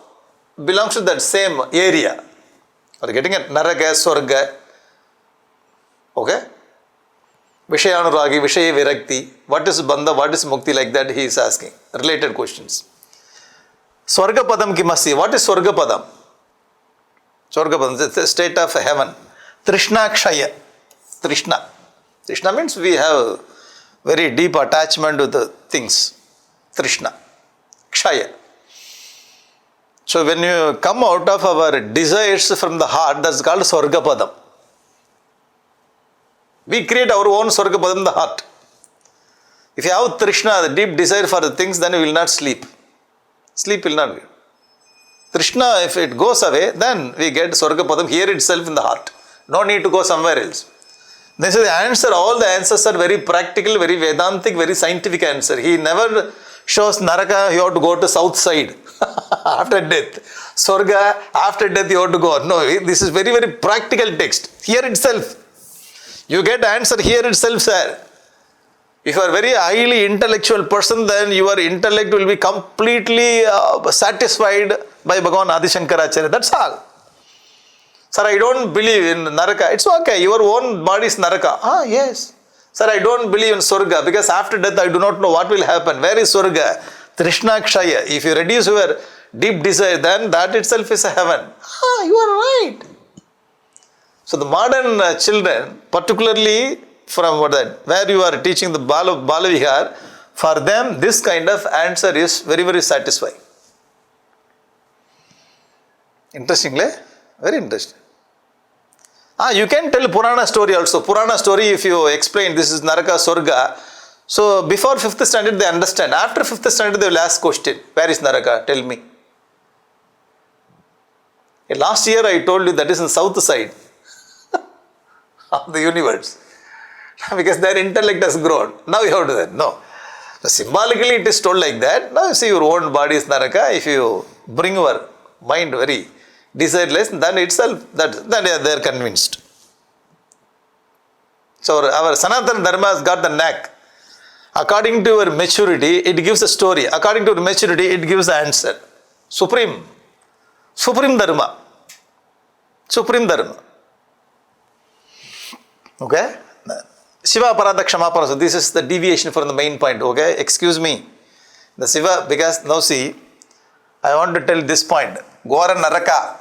belongs to that same area. Are you getting it? Naraka, Svarga. Okay? Vishayanuragi, Vishaya Virakti. What is Bandha, what is Mukti, like that he is asking. Related questions. Svarga Padam Kimasi. What is Svarga Padam? Svarga Padam is the state of heaven. Trishna Kshaya. Trishna. Trishna means we have very deep attachment to the things. Trishna. Kshaya. So when you come out of our desires from the heart, that's called Svarga Padam. We create our own Svarga Padam in the heart. If you have Trishna, the deep desire for the things, then you will not sleep. Sleep will not be. Trishna, if it goes away, then we get Svarga Padam here itself in the heart. No need to go somewhere else. This is the answer. All the answers are very practical, very Vedantic, very scientific answer. He never shows Naraka, you have to go to south side after death. Svarga, after death you have to go. No, this is very, very practical text. Here itself. You get answer here itself, sir. If you are a very highly intellectual person, then your intellect will be completely satisfied by Bhagavan Adi Shankaracharya. That's all. Sir, I don't believe in Naraka. It's okay. Your own body is Naraka. Ah, yes. Sir, I don't believe in Svarga because after death I do not know what will happen. Where is Svarga? Trishna Kshaya. If you reduce your deep desire, then that itself is a heaven. Ah, you are right. So the modern children, particularly from where you are teaching the Balavihar, for them this kind of answer is very, very satisfying. Interestingly, very interesting. You can tell Purana story also. Purana story, if you explain this is Naraka, Svarga, so before 5th standard they understand. After 5th standard they will ask question, where is Naraka? Tell me. Last year I told you that is in south side of the universe. Because their intellect has grown. Now you have to say, no. So symbolically it is told like that. Now you see your own body is Naraka. If you bring your mind very desireless, then itself, then they are convinced. So our Sanatana Dharma has got the knack. According to your maturity, it gives a story. According to your maturity, it gives the answer. Supreme Dharma. Supreme Dharma. Okay? Shiva Parada Kshamapana. So this is the deviation from the main point. Okay? Excuse me. The Shiva, because now see, I want to tell this point. Ghoranaraka.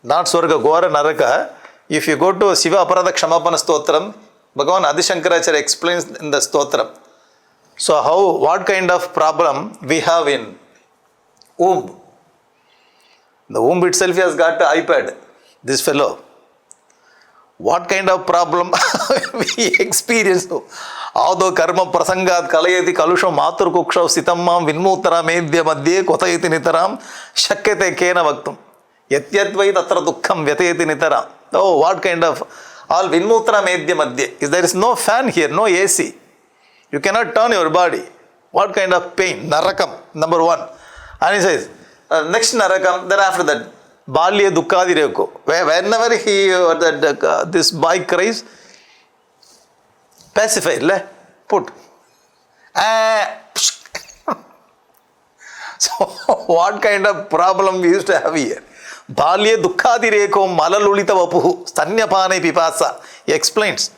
Not Svarga, Ghoranaraka. If you go to Shiva Aparada Kshamapana Stotram, Bhagavan Adi Shankaracharya explains in the Stotram. So what kind of problem we have in womb? The womb itself has got an iPad, this fellow. What kind of problem we experience? Ado karma prasangat kalayati kalusham matur kukshav sitammam vinmutara medya madhye kotayati nitaram shakyate kena vaktum. Yatyatvai tatra dukkham vyatayati nitaram. Oh, what kind of all vinmutara medya madhye? There is no fan here, no AC. You cannot turn your body. What kind of pain? Narakam, number one. And he says, next Narakam, then after that, Balya Dukkadi Reko. Whenever this boy cries, pacify, put. So, what kind of problem we used to have here? Balya Dukkadi Reko Malalulita Vapuhu Stanyapane Pipasa. He explains.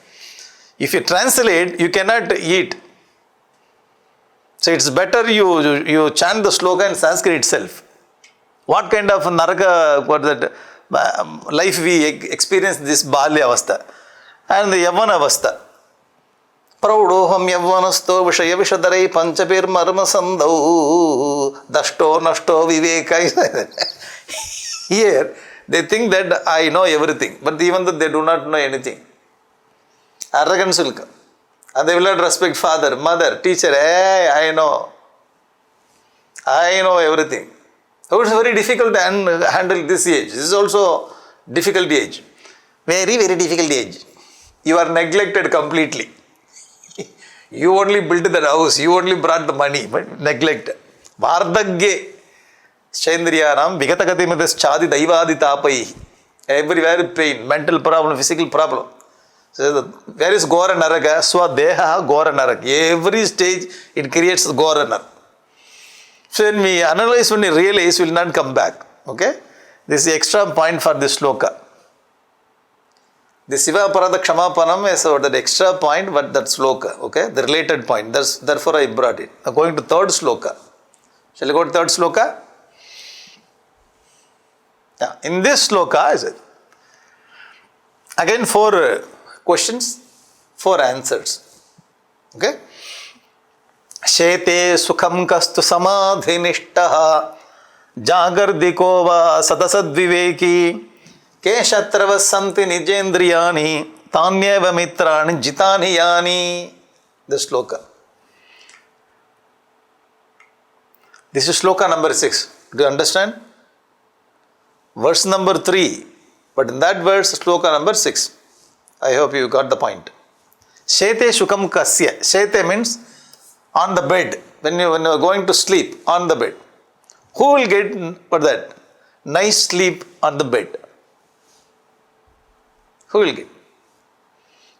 If you translate, you cannot eat. So, it's better you chant the sloka in Sanskrit itself. What kind of Naraka life we experience this Balya Avastha and the Yavana Avastha. Praudoham Yavanasto Vishaya Vishadarai Panchapir Marma Sandau Dashto Nashto Viveka. Here they think that I know everything, but even though they do not know anything. Arrogance will come. And they will not respect father, mother, teacher. Hey, I know everything. So it's very difficult to handle this age. This is also difficult age. Very, very difficult age. You are neglected completely. You only built the house. You only brought the money. But neglect. Vardagye. Chandriyanam Vigatagatimadas Chadi Daivadi Tapai. Everywhere pain, mental problem, physical problem. So where is Ghoranaraka? Swadeha Ghoranaraka. Every stage it creates Ghoranaraka. So when we analyze, when we realize, we will not come back. Okay? This is the extra point for this sloka. The Shiva Aparada Kshamapanam is that extra point, but that sloka. Okay? The related point. Therefore I brought it. Now going to third sloka. Shall we go to third sloka? Yeah. In this sloka, is it? Again 4 questions, 4 answers. Okay? Shete sukham kastu samadhinishtaha jagardiko va sadasadviveki keshatrava santi nijendriyani tanyeva mitrani jitani yani. The sloka. This is sloka number 6. Do you understand? Verse number 3. But in that verse, sloka number 6. I hope you got the point. Shete sukham kasya. Shete means on the bed, when you are going to sleep on the bed. Who will get for that? Nice sleep on the bed. Who will get?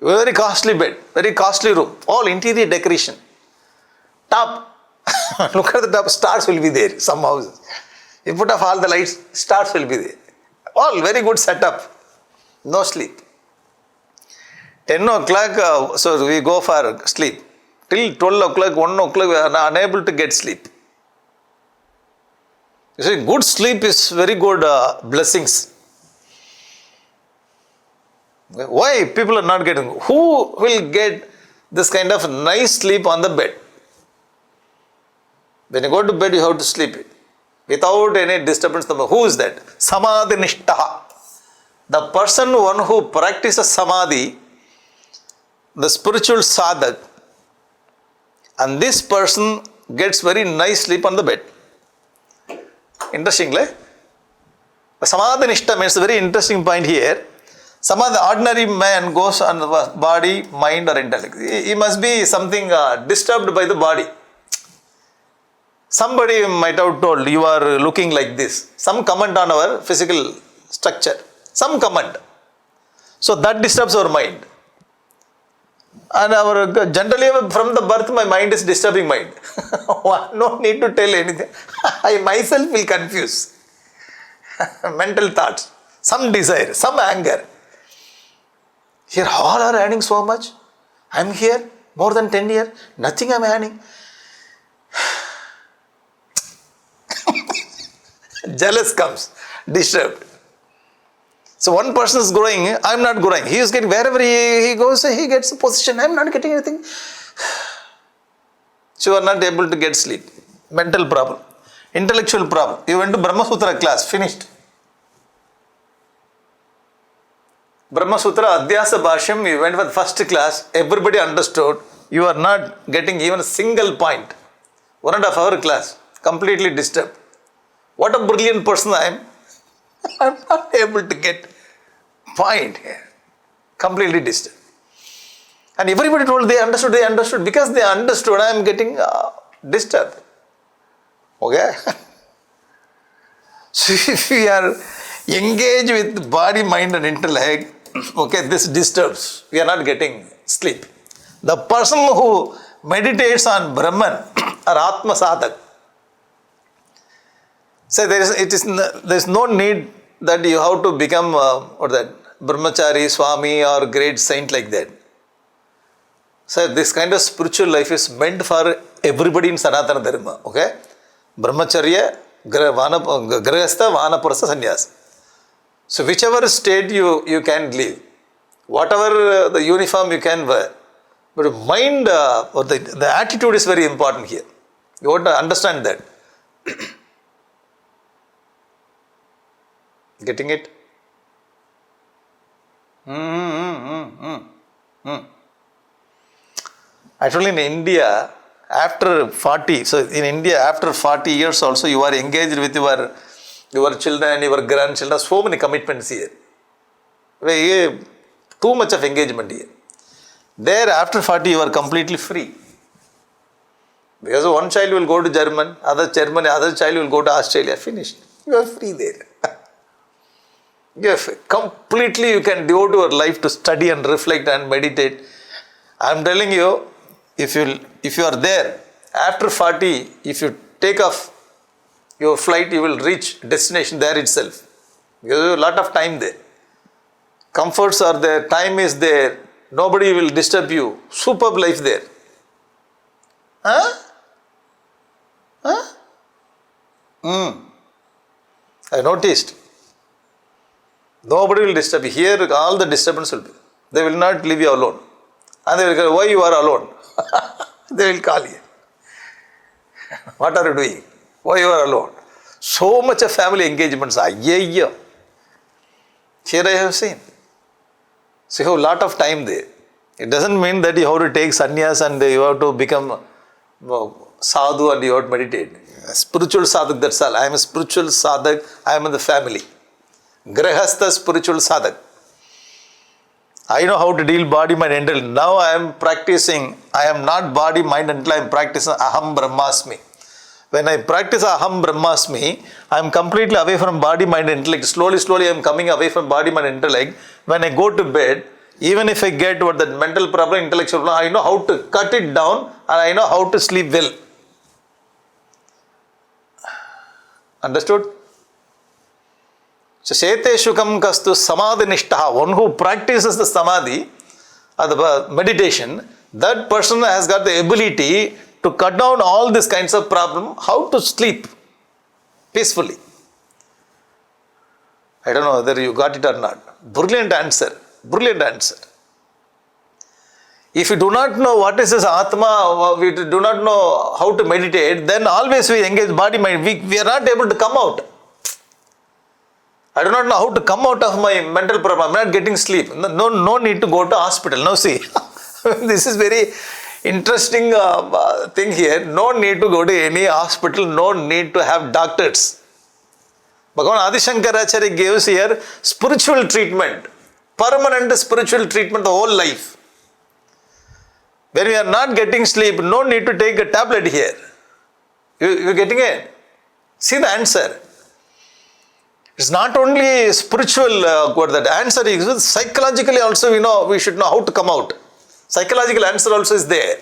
Very costly bed, very costly room, all interior decoration. Top, look at the top, stars will be there, some houses. You put off all the lights, stars will be there. All very good setup, no sleep. 10 o'clock, so we go for sleep. Till 12 o'clock, 1 o'clock, we are unable to get sleep. You see, good sleep is very good blessings. Why people are not getting? Who will get this kind of nice sleep on the bed? When you go to bed, you have to sleep without any disturbance. Who is that? Samadhi nishtaha. The person, one who practices samadhi, the spiritual sadhak, and this person gets very nice sleep on the bed. Interestingly, samadhi nishta means a very interesting point here. Some of the ordinary man goes on the body, mind or intellect. He must be something disturbed by the body. Somebody might have told, you are looking like this. Some comment on our physical structure. Some comment. So that disturbs our mind. And generally from the birth my mind is disturbing mind. No need to tell anything. I myself will confuse. Mental thoughts. Some desire, some anger. Here all are earning so much. I am here more than 10 years. Nothing I am earning. Jealous comes. Disturbed. So one person is growing. I am not growing. He is getting, wherever he goes, he gets a position. I am not getting anything. So you are not able to get sleep. Mental problem. Intellectual problem. You went to Brahma Sutra class. Finished. Brahma Sutra, Adhyasa Bhashyam, you went for the first class, everybody understood, you are not getting even a single point. 1.5 hour class, completely disturbed. What a brilliant person I am. I am not able to get point here. Completely disturbed. And everybody told they understood. Because they understood, I am getting disturbed. Okay? So if we are engaged with body, mind and intellect, okay, this disturbs. We are not getting sleep. The person who meditates on Brahman or Atma Sadhak, so there is no need that you have to become Brahmachari, Swami or great saint like that. So this kind of spiritual life is meant for everybody in Sanatana Dharma. Okay? Brahmacharya, Grahastha, Vanaprastha, Sannyasa. So whichever state you can live, whatever the uniform you can wear, but mind or the attitude is very important here. You want to understand that. Getting it? Actually in India, after 40, so in India after 40 years also you are engaged with your children, your grandchildren, so many commitments here. Too much of engagement here. There after 40 you are completely free. Because one child will go to Germany, other child will go to Australia, finished. You are free there. Completely you can devote your life to study and reflect and meditate. I am telling you, if you are there, after 40, if you take off your flight, you will reach destination there itself. You have a lot of time there. Comforts are there, time is there, nobody will disturb you. Superb life there. I noticed. Nobody will disturb you. Here all the disturbance will be. They will not leave you alone. And they will go, why you are alone? They will call you. What are you doing? Why you are alone? So much of family engagements. Here I have seen. So you have a lot of time there. It doesn't mean that you have to take sannyas and you have to become sadhu and you have to meditate. Spiritual sadhak, that's all. I am a spiritual sadhak. I am in the family. Grahastha spiritual sadhak. I know how to deal body, mind, intellect. Now I am practicing. I am not body, mind, intellect. I am practicing Aham Brahmasmi. When I practice Aham Brahmasmi, I am completely away from body, mind, intellect. Slowly I am coming away from body, mind, intellect. When I go to bed, Even if I get what that mental problem, intellectual problem, I know how to cut it down and I know how to sleep well. Understood? So, Shete Shukam Kastu Samadhi Nishtaha, one who practices the Samadhi or the meditation, that person has got the ability to cut down all these kinds of problems, how to sleep peacefully. I don't know whether you got it or not. Brilliant answer. Brilliant answer. If you do not know what is this Atma, we do not know how to meditate, then always we engage body, mind. We are not able to come out. I do not know how to come out of my mental problem. I am not getting sleep. No need to go to hospital. Now see, this is very interesting thing here. No need to go to any hospital. No need to have doctors. Bhagavan Adi Shankaracharya gives here spiritual treatment. Permanent spiritual treatment the whole life. When we are not getting sleep, no need to take a tablet here. You getting it? See the answer. It's not only spiritual what that answer is, psychologically also we should know how to come out. Psychological answer also is there.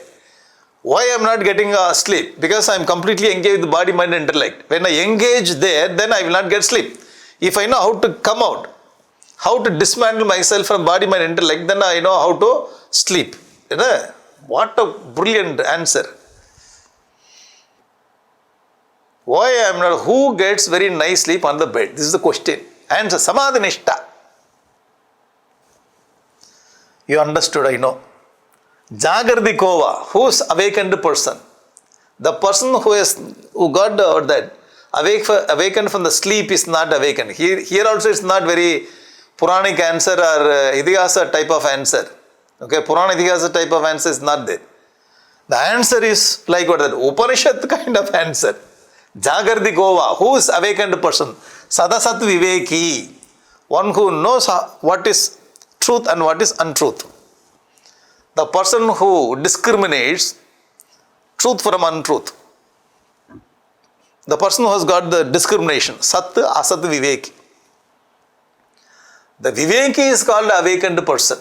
Why I am not getting sleep? Because I am completely engaged with the body, mind and intellect. When I engage there, then I will not get sleep. If I know how to come out, how to dismantle myself from body, mind, intellect, then I know how to sleep. You know? What a brilliant answer. Why I am not? Who gets very nice sleep on the bed? This is the question. Answer. Samadhi Nishta. You understood, I know. Jagardi Kova. Who is awakened person? The person who got that awakened from the sleep is not awakened. Here also it's not very Puranic answer or Idihasa type of answer. Okay, Purana Idihasa type of answer is not there. The answer is like what that Upanishad kind of answer. Jagardi Gova, who is awakened person? Sadasat Viveki, one who knows what is truth and what is untruth. The person who discriminates truth from untruth. The person who has got the discrimination, Sat, Asat, Viveki. The Viveki is called awakened person.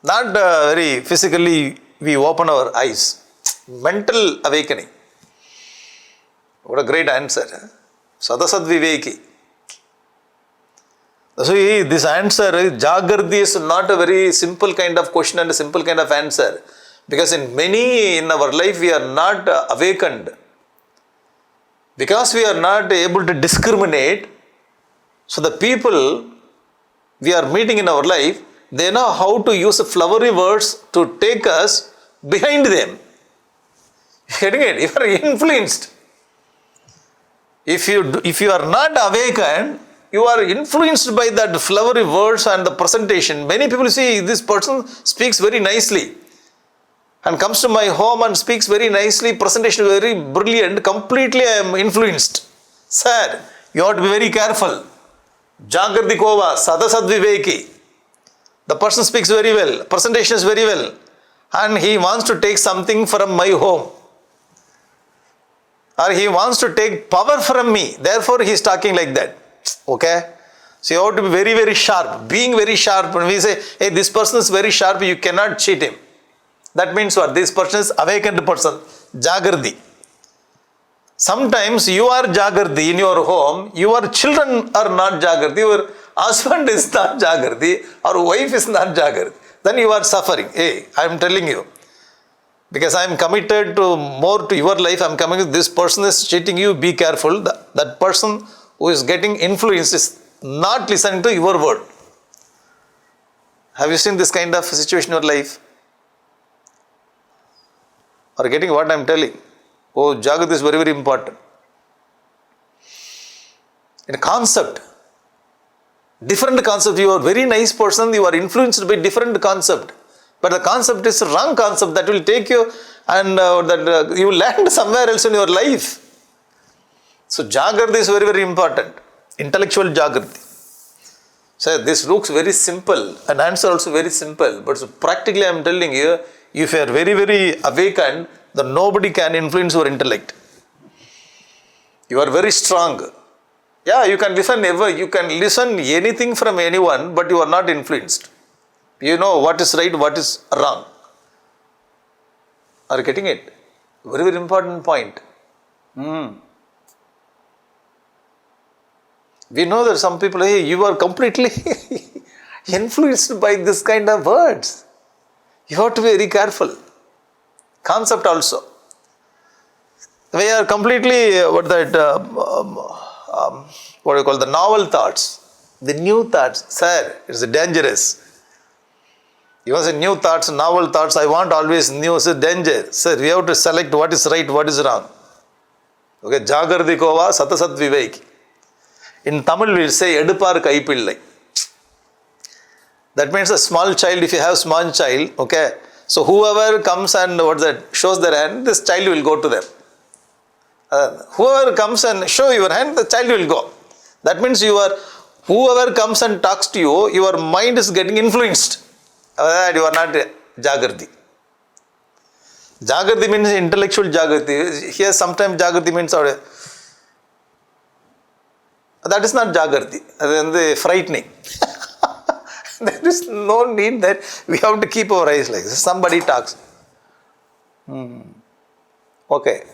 Not very physically we open our eyes. Mental awakening. What a great answer. Sadasad Viveki. So this answer, Jagardi, is not a very simple kind of question and a simple kind of answer. Because in our life we are not awakened. Because we are not able to discriminate. So the people we are meeting in our life, they know how to use flowery words to take us behind them. Getting it? You are influenced. If you are not awakened, you are influenced by that flowery words and the presentation. Many people see this person speaks very nicely and comes to my home and speaks very nicely, presentation is very brilliant, completely I am influenced. Sir, you have to be very careful. Jagardi Kova, Sadasad Viveki. The person speaks very well, presentation is very well, and he wants to take something from my home. Or he wants to take power from me. Therefore, he is talking like that. Okay? So, you have to be very, very sharp. Being very sharp. When we say, hey, this person is very sharp, you cannot cheat him. That means what? This person is awakened person. Jagardi. Sometimes you are Jagardi in your home. Your children are not Jagardi. Your husband is not Jagardi. Or wife is not Jagardi. Then you are suffering. Hey, I am telling you. Because I am committed to more to your life, I am coming, this person is cheating you, be careful. That person who is getting influenced is not listening to your word. Have you seen this kind of situation in your life? Or getting what I am telling? Oh, Jagat is very, very important. In a concept, different concept, you are a very nice person, you are influenced by different concept. But the concept is a wrong concept that will take you and you will land somewhere else in your life. So Jagardi is very, very important. Intellectual Jagardi. So this looks very simple. An answer also very simple. But so practically I am telling you, if you are very, very awakened, then nobody can influence your intellect. You are very strong. Yeah, you can listen anything from anyone, but you are not influenced. You know what is right, what is wrong. Are you getting it? Very, very important point. We know that some people, hey, you are completely influenced by this kind of words. You have to be very careful. Concept also. We are completely, what do you call, the novel thoughts, the new thoughts. Sir, it's dangerous. You want to say new thoughts, novel thoughts, I want always new. It's danger. Sir, we have to select what is right, what is wrong. Okay, Jagardikova Satasat Vivek. In Tamil we will say Edupar Kaipillai. That means a small child, if you have small child, okay, so whoever comes and shows their hand, this child will go to them. Whoever comes and show your hand, the child will go. That means whoever comes and talks to you, your mind is getting influenced. You are not Jagrati. Jagrati means intellectual Jagrati. Here sometimes Jagrati means that is not Jagrati. That is frightening. There is no need that we have to keep our eyes like this. Somebody talks. Okay.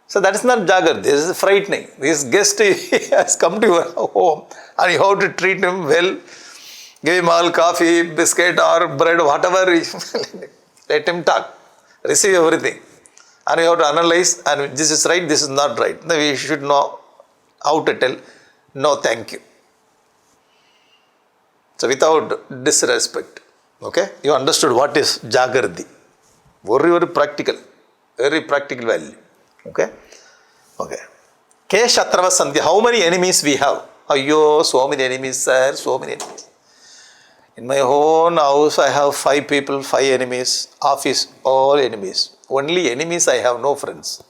So that is not Jagrati. This is frightening. This guest has come to your home and you have to treat him well. Give him all coffee, biscuit or bread, whatever. Let him talk. Receive everything. And you have to analyze, and this is right, this is not right. Then we should know how to tell, no thank you. So without disrespect. Okay? You understood what is Jagrati. Very, very practical. Very practical value. Okay? Okay. Ke Shatrava Sandhya. How many enemies we have? Ayyo, so many enemies, sir. So many enemies. In my own house, I have 5 people, 5 enemies. Office, all enemies. Only enemies, I have no friends.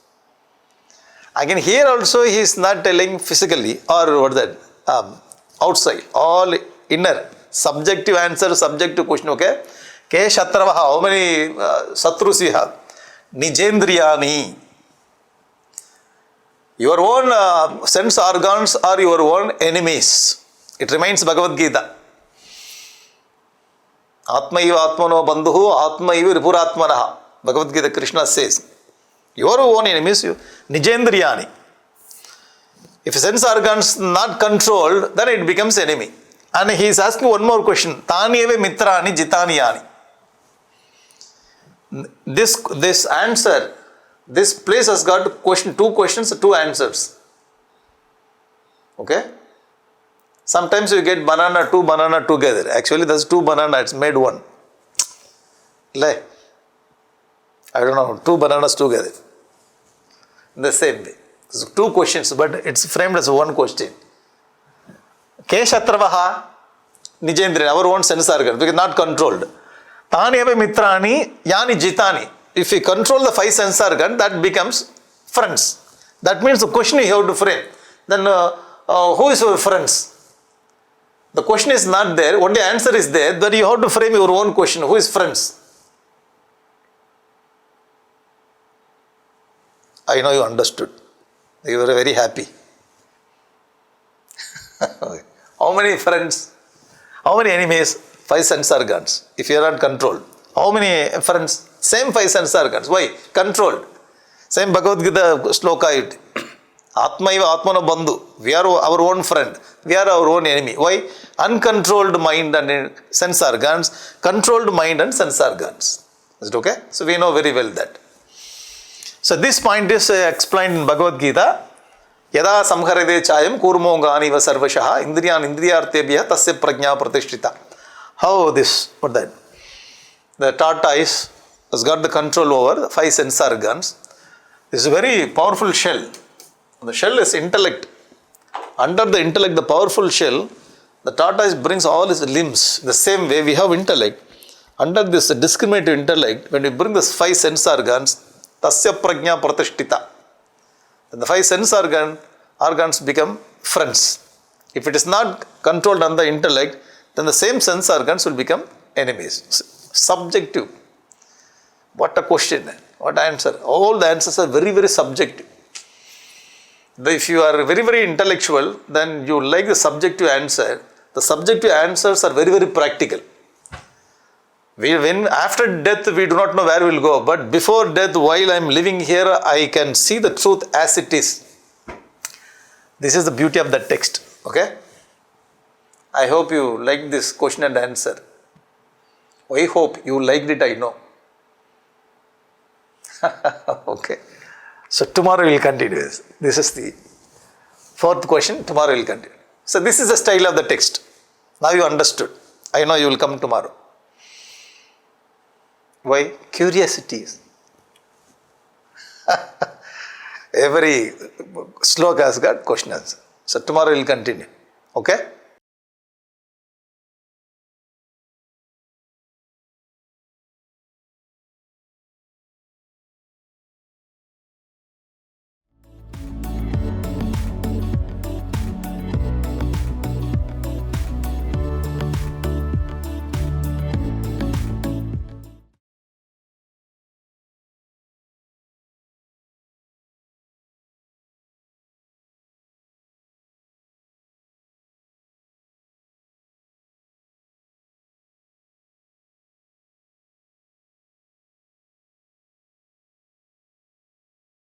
Again, here also he is not telling physically or outside. All inner. Subjective answer, subjective question. Okay? Ke Shatrava. How many Satrus you have? Nijendriyani. Your own sense organs are your own enemies. It reminds Bhagavad Gita. Atmaiva Atmano Bandhu, Atmaiva Ripuratmanaha. Bhagavad Gita, Krishna says, your own enemies, Nijendriyani. If sense organs not controlled, then it becomes enemy. And he is asking one more question. Tanyeve mitrani jitaniyani. This answer, this place has got 2 questions, 2 answers. Okay? Sometimes you get 2 banana together. Actually, there's 2 bananas, it's made 1. I don't know, 2 bananas together. In the same way. So 2 questions, but it's framed as 1 question. Ke Shatravaha Nijendriya, our own sense organ, because not controlled. Tanyeva mitrani yani jitani. If you control the 5 sense organ, that becomes friends. That means the question you have to frame. Then who is your friends? The question is not there, only answer is there, but you have to frame your own question. Who is friends? I know you understood. You were very happy. How many friends? How many enemies? 5 sense organs. If you are not controlled. How many friends? Same 5 sense organs. Why? Controlled. Same Bhagavad Gita sloka. Atmaiva Atmano Bandhu. We are our own friend. We are our own enemy. Why? Uncontrolled mind and sense organs. Controlled mind and sense organs. Is it okay? So we know very well that. So this point is explained in Bhagavad Gita. Yada samharade chayam kurmongani va sarvashaha indriyan indriyartebhya tasya prajna pratishtita. How this? What that? The tortoise has got the control over the 5 sense organs. This is a very powerful shell. The shell is intellect. Under the intellect, the powerful shell, the tortoise brings all its limbs. The same way we have intellect. Under this discriminative intellect, when we bring this 5 sense organs, tasya prajna pratishtita. Then the 5 sense organs become friends. If it is not controlled under intellect, then the same sense organs will become enemies. Subjective. What a question. What answer. All the answers are very, very subjective. If you are very, very intellectual, then you like the subjective answer. The subjective answers are very, very practical. When after death, we do not know where we will go. But before death, while I am living here, I can see the truth as it is. This is the beauty of that text. Okay? I hope you liked this question and answer. I hope you liked it, I know. Okay. So tomorrow we will continue this. This is the fourth question. Tomorrow we will continue. So this is the style of the text. Now you understood. I know you will come tomorrow. Why? Curiosity. Every sloka has got question answer. So tomorrow we will continue. Okay?